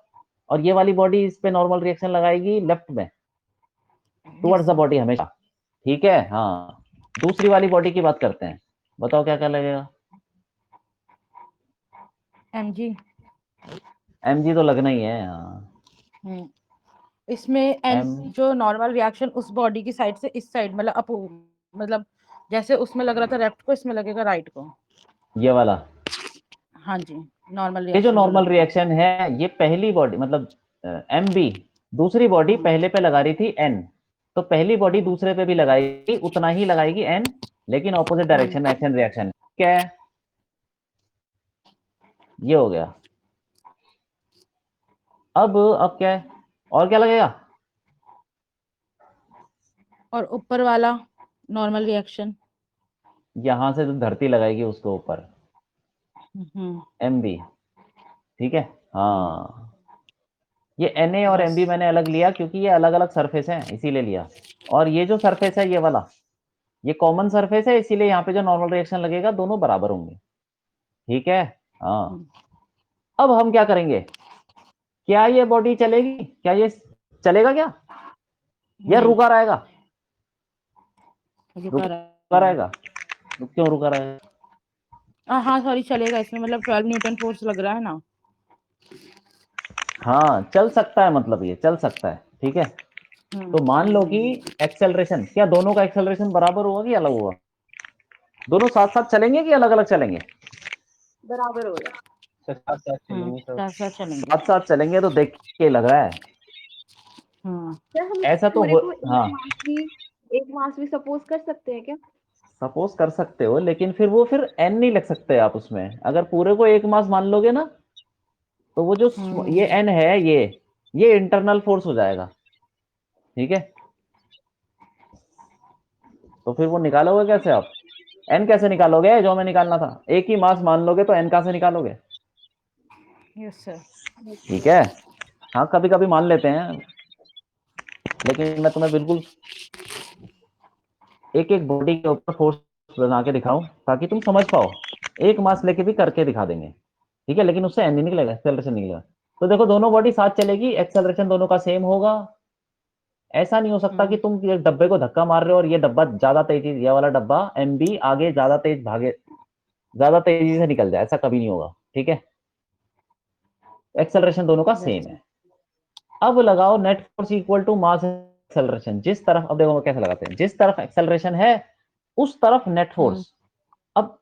और ये वाली बॉडी इस पे नॉर्मल रिएक्शन लगाएगी लेफ्ट में, टुवर्ड्स द बॉडी हमेशा। ठीक है हाँ। दूसरी वाली बॉडी की बात करते हैं, बताओ क्या क्या लगेगा। mg। mg तो लगना ही है हाँ। हम्म, इसमें एन एम जो नॉर्मल रिएक्शन उस बॉडी की साइड से इस साइड मतलब मतलब जैसे उसमें लग रहा था लेफ्ट को, इसमें लगेगा राइट को। ये वाला, हाँ जी, नॉर्मल ये जो रिएक्शन जो नॉर्मल लगेगा। रिएक्शन है ये पहली बॉडी मतलब एम बी, दूसरी बॉडी पहले पे लगा रही थी एन, तो पहली बॉडी दूसरे पे भी लगाएगी उतना ही लगाएगी एन, लेकिन ऑपोजिट डायरेक्शन में एक्शन रिएक्शन। क्या है ये हो गया। अब क्या है, और क्या लगेगा। और ऊपर वाला नॉर्मल रिएक्शन। यहां से तो धरती लगाएगी उसके ऊपर, हम्म। M B. ठीक है हाँ। ये एन ए और एम बस बी मैंने अलग लिया क्योंकि ये अलग अलग सरफेस हैं इसीलिए लिया। और ये जो सरफेस है ये वाला, ये कॉमन सरफेस है, इसीलिए यहाँ पे जो नॉर्मल रिएक्शन लगेगा दोनों बराबर होंगे। ठीक है हाँ। अब हम क्या करेंगे, क्या ये बॉडी चलेगी, क्या ये चलेगा क्या, या नहीं रुका रहेगा। रुका रुका रहेगा। रहेगा, क्यों रुका रहेगा। हाँ सॉरी, चलेगा इसमें, मतलब 12 न्यूटन फोर्स लग रहा है ना। हाँ चल सकता है, मतलब ये चल सकता है ठीक है। तो मान लो कि एक्सेलरेशन, क्या दोनों का एक्सेलरेशन बराबर होगा कि अलग होगा, दोनों साथ साथ चलेंगे कि अलग अलग चलेंगे। बराबर होगा। सर साथ साथ चलेंगे सर। साथ साथ चलेंगे। साथ साथ चलेंगे तो देख के लग रहा है हाँ सर हम ऐसा तो पूरे हो। को हाँ एक मास भी सपोज कर सकते हैं क्या? सपोज कर सकते हो, लेकिन फिर वो फिर एन नहीं लग सकते आप उसमें, अगर पूरे को एक मास मान लोगे ना तो वो जो ये एन है ये इंटरनल फोर्स हो जाएगा। ठीक है, तो फिर वो निकालोगे कैसे आप, एन कैसे निकालोगे, जो हमें निकालना था एक ही मास मान लोगे तो एन कहां से निकालोगे। Yes sir. ठीक है हाँ, कभी कभी मान लेते हैं, लेकिन मैं तुम्हें बिल्कुल एक एक बॉडी के ऊपर फोर्स बना के दिखाऊं ताकि तुम समझ पाओ। एक मास लेके भी करके दिखा देंगे ठीक है, लेकिन उससे एन नहीं निकलेगा, एक्सेलरेशन निकलेगा। तो देखो दोनों बॉडी साथ चलेगी, एक्सेलरेशन दोनों का सेम होगा। ऐसा नहीं हो सकता कि तुम एक डब्बे को धक्का मार रहे हो और ये डब्बा ज्यादा तेजी, ये वाला डब्बा एम बी आगे ज्यादा तेज भागे, ज्यादा तेजी से निकल जाए, ऐसा कभी नहीं होगा। ठीक है, एक्सेलरेशन दोनों का यस सेम सर। है। अब लगाओ net force equal to mass acceleration, जिस तरफ, अब देखो कैसे लगाते हैं, जिस तरफ एक्सेलरेशन है उस तरफ नेट फोर्स। अब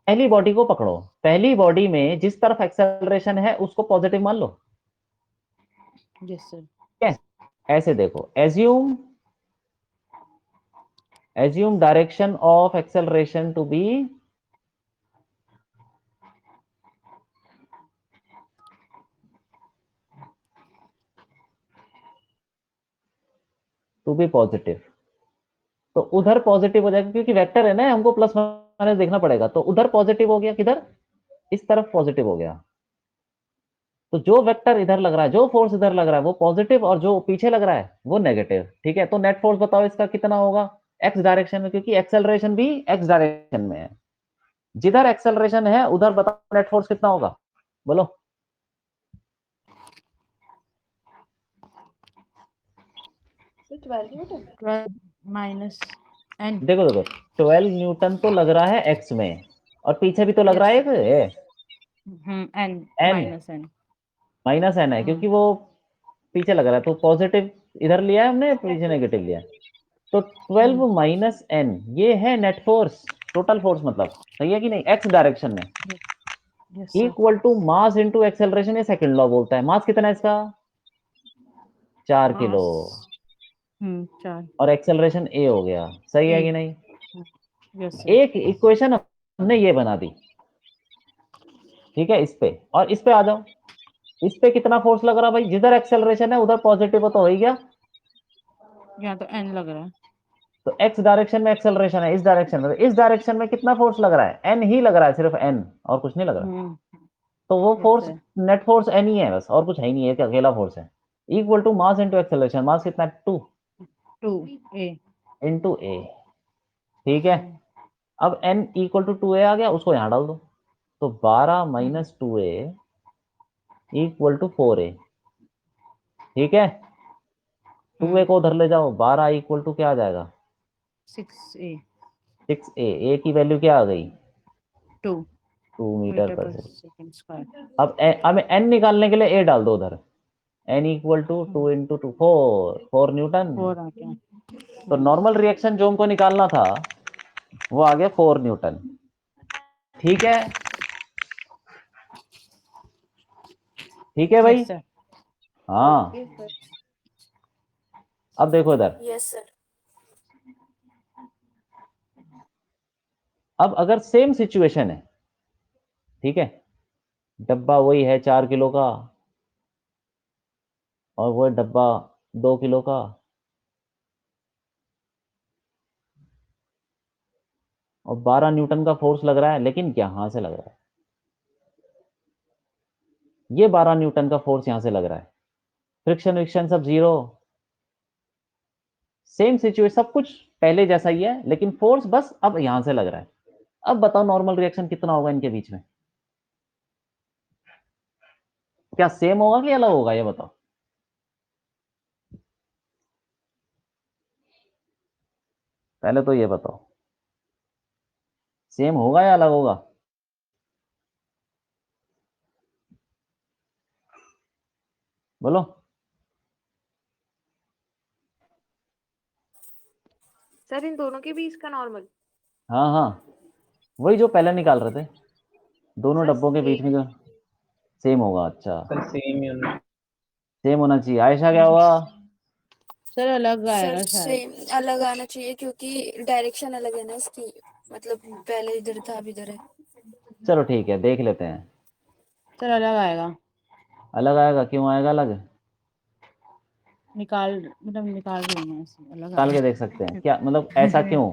पहली बॉडी को पकड़ो, पहली बॉडी में जिस तरफ एक्सेलरेशन है उसको पॉजिटिव मान लो। Yes sir. ठीक है, ऐसे देखो, assume direction of acceleration to be positive. तो उधर पॉजिटिव हो जाएगा क्योंकि वेक्टर है ना, हमको प्लस माइनस देखना पड़ेगा, तो उधर पॉजिटिव हो गया, किधर, इस तरफ पॉजिटिव हो गया। तो जो वेक्टर इधर लग रहा है, जो फोर्स इधर लग रहा है वो पॉजिटिव, और जो पीछे लग रहा है वो नेगेटिव। ठीक है, तो नेट फोर्स बताओ इसका कितना होगा एक्स डायरेक्शन में, क्योंकि एक्सेलरेशन भी एक्स डायरेक्शन में है। जिधर एक्सेलरेशन है उधर बताओ नेट फोर्स कितना होगा, बोलो। Minus N. देखो देखो 12 न्यूटन तो लग रहा है एक्स में, और पीछे भी तो लग रहा है एक N N minus N. Minus N है, क्योंकि वो पीछे लग रहा है, तो पॉजिटिव इधर लिया है हमने, पीछे नेगेटिव लिया है। तो 12 माइनस एन ये है नेट फोर्स, टोटल फोर्स मतलब, सही है कि नहीं, एक्स डायरेक्शन में, yes sir. Equal to mass into acceleration. ये सेकंड लॉ बोलता है। मास कितना है इसका, 4 किलो, 4। और एक्सेलरेशन ए हो गया, सही है कि नहीं। Yes sir. एक इक्वेशन हमने ये बना दी, ठीक है, इस पे, और इस पे आ जाओ। इस पे कितना फोर्स लग रहा भाई, जिधर एक्सेलरेशन है उधर पॉजिटिव तो हो ही गया, यहाँ तो एन लग रहा है। तो एक्स डायरेक्शन में एक्सेलरेशन है, इस डायरेक्शन में, इस डायरेक्शन में कितना फोर्स लग रहा है, एन ही लग रहा है, सिर्फ एन, और कुछ नहीं लग रहा। तो वो yes force sir. Net force N ही है बस, और कुछ है ही नहीं, एक अकेला फोर्स है, equal to mass into acceleration. Mass कितना है, 2 2 ए। इनटू ए, ठीक है। अब एन इक्वल टू 2 ए आ गया, उसको यहां डाल दो, तो 12 माइनस 2 ए इक्वल टू 4 ए, ठीक है। 2 ए को उधर ले जाओ, 12 इक्वल टू क्या आ जाएगा, 6 ए 6 ए की वैल्यू क्या आ गई, 2 2 metre metre per per second. Second square. अब एन निकालने के लिए ए डाल दो उधर, N equal to 2 into 2 4 newton. 4 आ गया। तो नॉर्मल रिएक्शन जो हमको निकालना था वो आ गया 4 न्यूटन, ठीक है, ठीक है भाई। Yes sir. हाँ, अब देखो इधर, यस सर। अब अगर सेम सिचुएशन है, ठीक है, डब्बा वही है 4 किलो का, और वो डब्बा 2 किलो का, और 12 न्यूटन का फोर्स लग रहा है, लेकिन यहां से लग रहा है, ये 12 न्यूटन का फोर्स यहां से लग रहा है, फ्रिक्शन विक्शन सब जीरो, सेम सिचुएशन, सब कुछ पहले जैसा ही है, लेकिन फोर्स बस अब यहां से लग रहा है। अब बताओ नॉर्मल रिएक्शन कितना होगा इनके बीच में, क्या सेम होगा कि अलग होगा, ये बताओ। पहले तो ये बताओ, सेम होगा या अलग होगा, बोलो। सर इन दोनों के बीच का नॉर्मल। हाँ हाँ, वही जो पहले निकाल रहे थे, दोनों सर डब्बों के बीच में सेम। जो सेम होगा, अच्छा सर सेम ही होना। सेम होना चाहिए। आयशा क्या होगा, सर अलग सर आएगा शायद। सेम अलग आना चाहिए क्योंकि डायरेक्शन अलग है ना इसकी, मतलब पहले इधर था अब इधर है। चलो ठीक है, देख लेते हैं। सर अलग आएगा। अलग आएगा, क्यों आएगा अलग, निकाल के लेना है, ऐसे अलग निकाल आएगा। के देख सकते हैं क्या, मतलब ऐसा क्यों,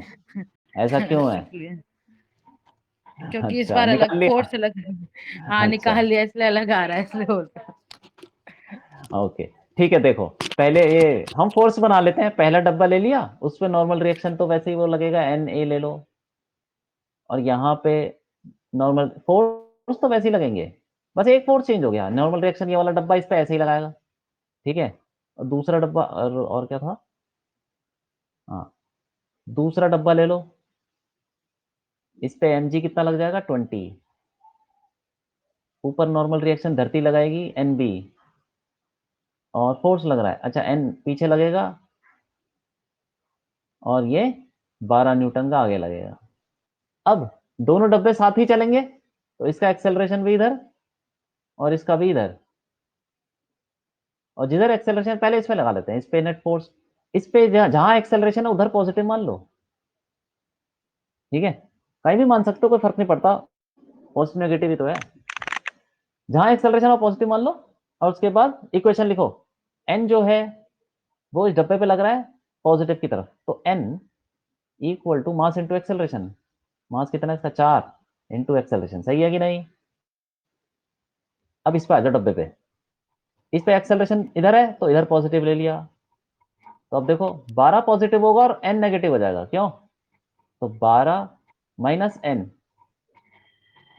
ऐसा क्यों है, इसलिए क्योंकि इस अच्छा बार अलग निकाल लिया, फोर्स अलग। हाँ अच्छा निकाल लिया, इसलिए अलग आ रहा है, इसलिए होता है। ओके, ठीक है। देखो पहले ये हम फोर्स बना लेते हैं, पहला डब्बा ले लिया, उस पर नॉर्मल रिएक्शन तो वैसे ही वो लगेगा, एन ए ले लो, और यहाँ पे नॉर्मल फोर्स तो वैसे ही लगेंगे, बस एक फोर्स चेंज हो गया, नॉर्मल रिएक्शन ये वाला डब्बा इस पे ऐसे ही लगाएगा, ठीक है। और दूसरा डब्बा, और क्या था, हाँ, दूसरा डब्बा ले लो, इस पे एम जी कितना लग जाएगा, 20, ऊपर नॉर्मल रिएक्शन धरती लगाएगी एन बी, और फोर्स लग रहा है, अच्छा एन पीछे लगेगा, और ये 12 न्यूटन का आगे लगेगा। अब दोनों डब्बे साथ ही चलेंगे, तो इसका एक्सेलरेशन भी इधर और इसका भी इधर, और जिधर एक्सेलरेशन पहले इस पे लगा लेते हैं, इस पे नेट फोर्स, इस पे जहां एक्सेलरेशन है उधर पॉजिटिव मान लो, ठीक है, कहीं भी मान सकते हो, कोई फर्क नहीं पड़ता, पॉजिटिव नेगेटिव ही तो है, जहां एक्सेलरेशन है पॉजिटिव मान लो, और उसके बाद इक्वेशन लिखो, एन जो है वो इस डब्बे पे लग रहा है पॉजिटिव की तरफ, तो N equal to mass into acceleration, mass कितना है इसका, 4 इंटू एक्सेलरेशन, सही है कि नहीं। अब इस पे आ जाओ डब्बे पे, इस पे एक्सेलरेशन इधर है तो इधर पॉजिटिव ले लिया, तो अब देखो 12 पॉजिटिव होगा और एन नेगेटिव हो जाएगा, क्यों, तो 12 माइनस एन,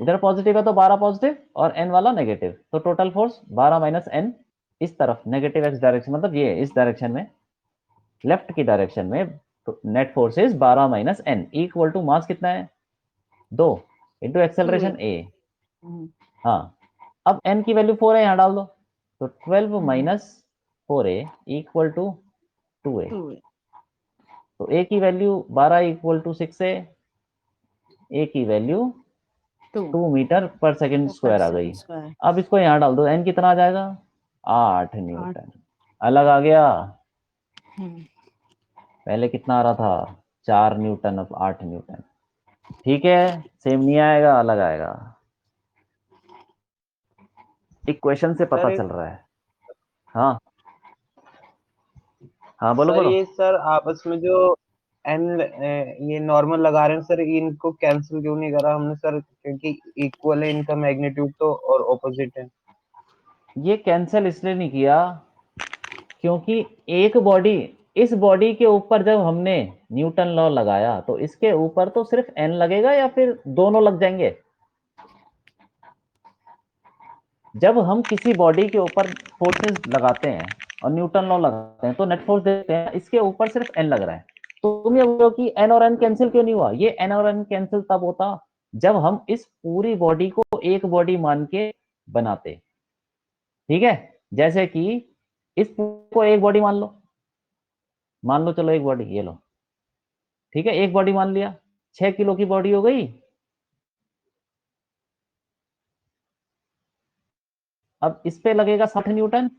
इधर पॉजिटिव है तो 12 पॉजिटिव और n वाला नेगेटिव, तो टोटल फोर्स 12 माइनस n इस तरफ नेगेटिव x डायरेक्शन, मतलब ये इस डायरेक्शन में, लेफ्ट की डायरेक्शन में, तो net force is 12 minus n equal to mass कितना है 2 इंटू एक्सेलरेशन a। हाँ, अब n की वैल्यू 4 है, यहाँ डाल दो, तो 12 minus 4a equal to 2a। तो a की value 12 equal to 6a, a की वैल्यू 2 मीटर पर सेकंड स्क्वायर आ गई। अब इसको यहाँ डाल दो, n कितना आ जाएगा 8 न्यूटन। अलग आ गया, पहले कितना आ रहा था 4 न्यूटन, अब 8 न्यूटन। ठीक है, सेम नहीं आएगा, अलग आएगा। इक्वेशन से पता सर चल रहा है। हाँ हाँ, बोलो सर बोलो। ये सर आपस में जो एन ये नॉर्मल लगा रहे हैं सर, इनको कैंसिल क्यों नहीं करा हमने सर, क्योंकि इक्वल है इनका मैग्नीट्यूड तो और ऑपोजिट है। ये कैंसिल इसलिए नहीं किया क्योंकि एक बॉडी, इस बॉडी के ऊपर जब हमने न्यूटन लॉ लगाया तो इसके ऊपर तो सिर्फ n लगेगा या फिर दोनों लग जाएंगे। जब हम किसी बॉडी के ऊपर फोर्सेस लगाते हैं और न्यूटन लॉ लगाते हैं तो नेट फोर्स देखते हैं, इसके ऊपर सिर्फ n लग रहा है। तो तुम ये बोलो कि n और n कैंसिल क्यों नहीं हुआ, ये n और n कैंसिल तब होता जब हम इस पूरी बॉडी को एक बॉडी मान के बनाते। ठीक है, जैसे कि इस को एक बॉडी मान लो, चलो एक बॉडी ये लो, ठीक है, एक बॉडी मान लिया, 6 किलो की बॉडी हो गई। अब इस पे लगेगा 60 न्यूटन,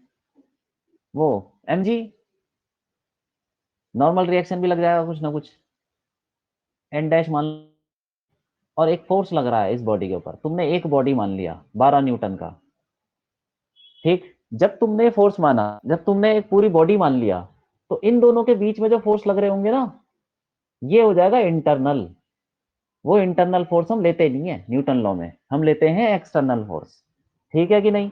वो mg, नॉर्मल रिएक्शन भी लग जाएगा कुछ ना कुछ, n डैश मान लो, और एक फोर्स लग रहा है इस बॉडी के ऊपर, तुमने एक बॉडी मान लिया 12 न्यूटन का। ठीक, जब तुमने फोर्स माना, जब तुमने एक पूरी बॉडी मान लिया, तो इन दोनों के बीच में जो फोर्स लग रहे होंगे ना, ये हो जाएगा इंटरनल। वो इंटरनल फोर्स हम लेते नहीं है न्यूटन लॉ में, हम लेते हैं एक्सटर्नल फोर्स। ठीक है कि नहीं।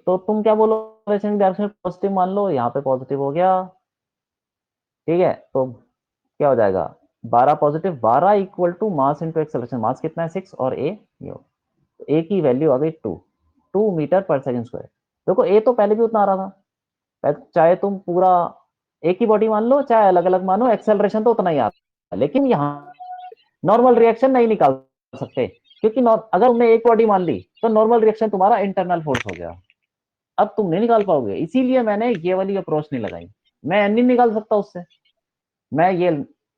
तो तुम क्या बोलो, डायरेक्शन पॉजिटिव मान लो, यहाँ पे पॉजिटिव हो गया। ठीक है, तो क्या हो जाएगा 12 positive, 12 equal to mass into acceleration, mass कितना है 6 और ए ये, तो ए की वैल्यू आ गई 2 मीटर पर सेकंड स्क्वायर। देखो ए तो पहले भी उतना आ रहा था, चाहे तुम पूरा एक ही बॉडी मान लो चाहे अलग अलग मानो, एक्सेलरेशन तो उतना ही आता है। लेकिन यहाँ नॉर्मल रिएक्शन नहीं निकाल सकते, क्योंकि अगर तुमने एक बॉडी मान ली तो नॉर्मल रिएक्शन तुम्हारा इंटरनल फोर्स हो गया, अब तुम नहीं निकाल पाओगे। इसीलिए मैंने ये वाली अप्रोच नहीं लगाई, मैं एन नहीं निकाल सकता उससे, मैं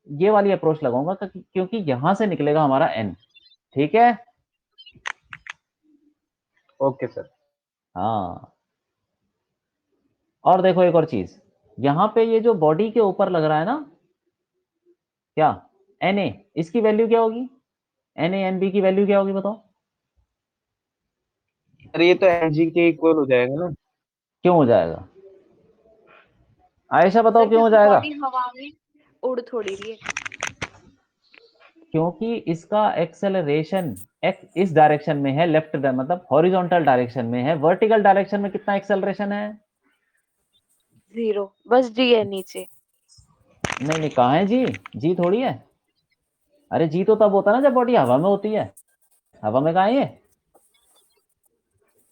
ये वाली अप्रोच लगाऊंगा क्योंकि यहां से निकलेगा हमारा एन। ठीक है, ओके सर। हाँ, और देखो एक और चीज, यहाँ पे ये जो बॉडी के ऊपर लग रहा है ना, क्या एन ए, इसकी वैल्यू क्या होगी, एन ए एन बी की वैल्यू क्या होगी बताओ। सर ये तो एमजी के इक्वल हो जाएगा ना। क्यों हो जाएगा, आयशा बताओ सर क्यों हो क्योंकि जाएगा। बॉडी हवा में उड़ थोड़ी रही है। क्योंकि इसका एक्सेलरेशन इस डायरेक्शन में है, लेफ्ट मतलब हॉरिजॉन्टल डायरेक्शन में है, वर्टिकल डायरेक्शन में कितना एक्सेलरेशन है 0, बस जी है नीचे। नहीं नहीं, कहाँ है जी, जी थोड़ी है। अरे जी तो तब होता है ना जब बॉडी हवा में होती है, हवा में कहाँ है ये।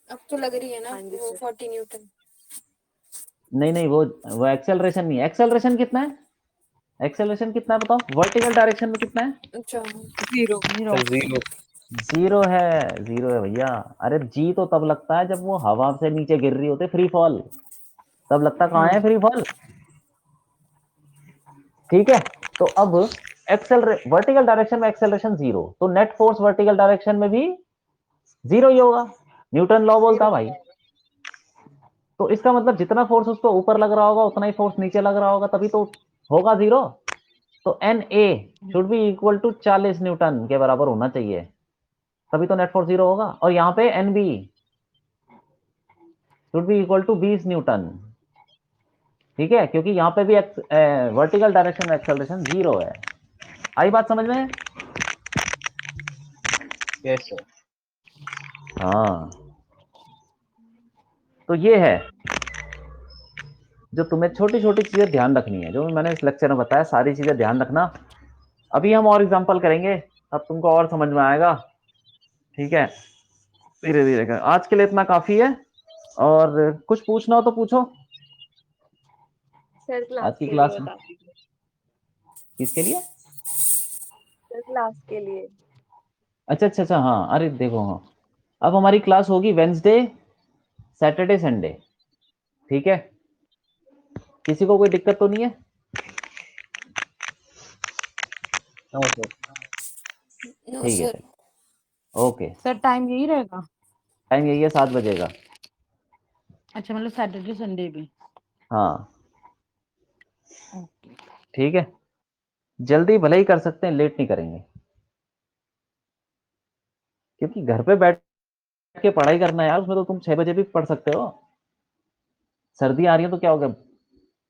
अब तो लग रही है ना हाँ जी वो सर। 40 न्यूटन। नहीं नहीं, वो एक्सेलरेशन नहीं है, एक्सेलरेशन कितना है, एक्सेलरेशन कितना है बताओ, वर्टिकल डायरेक्शन में कितना है अच्छा 0। Sir zero. 0 है, 0 है भैया। अरे जी तो तब लगता है जब वो हवा से नीचे गिर रही होती, फ्री फॉल, तब लगता कहाँ है फ्री फॉल। ठीक है, तो अब वर्टिकल डायरेक्शन में एक्सेलरेशन 0, तो नेट फोर्स वर्टिकल डायरेक्शन में भी 0 ही होगा, न्यूटन लॉ बोलता भाई। तो इसका मतलब जितना फोर्स उसको ऊपर लग रहा होगा उतना ही फोर्स नीचे लग रहा होगा, तभी तो होगा 0। तो N A should be equal to 40 newton के बराबर होना चाहिए, तभी तो नेट फोर्स 0 होगा। और यहाँ पे N B should be equal to 20 newton. ठीक है, क्योंकि यहाँ पे भी वर्टिकल डायरेक्शन में एक्सेलरेशन 0 है। आई बात समझ में। Yes sir. हाँ, तो ये है, जो तुम्हें छोटी छोटी चीजें ध्यान रखनी है, जो मैंने इस लेक्चर में बताया सारी चीजें ध्यान रखना। अभी हम और एग्जांपल करेंगे, तब तुमको और समझ में आएगा। ठीक है, धीरे धीरे कर। आज के लिए इतना काफी है, और कुछ पूछना हो तो पूछो। सर क्लास आज की के क्लास लिए में बता दीजिए। किसके लिए? सर क्लास के लिए। अच्छा अच्छा अच्छा, हाँ, अरे देखो, हाँ, अब हमारी क्लास होगी वेंसडे, सैटरडे, संडे। ठीक है, किसी को कोई दिक्कत तो नहीं है? No sir. नो ठीक है, सर। चलो, ओके। सर टाइम यही रहेगा? टाइम यही है, 7 बजे का। अच्छा, मतलब सैटरडे संडे भी? हाँ, ओके। ठीक है, जल्दी भले ही कर सकते हैं, लेट नहीं करेंगे, क्योंकि घर पे बैठ के पढ़ाई करना है यार, उसमें तो तुम 6 बजे भी पढ़ सकते हो। सर्दी आ रही है तो क्या हो गया,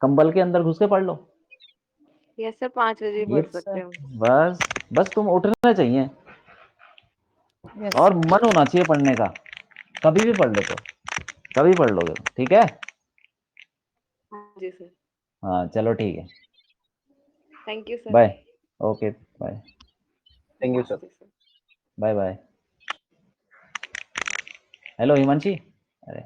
कंबल के अंदर घुस के पढ़ लो। यस सर, 5 बजे ये पढ़ सकते हैं हम। बस बस तुम उठना चाहिए, यस और सर। मन होना चाहिए पढ़ने का। कभी भी पढ़ लो तो, कभी पढ़ लोगे, ठीक है। हाँ जी सर। हाँ चलो, ठीक है, thank you sir. Bye. Okay, bye. Thank you sir. नमस्ते sir. Bye bye. Hello Himanshi, अरे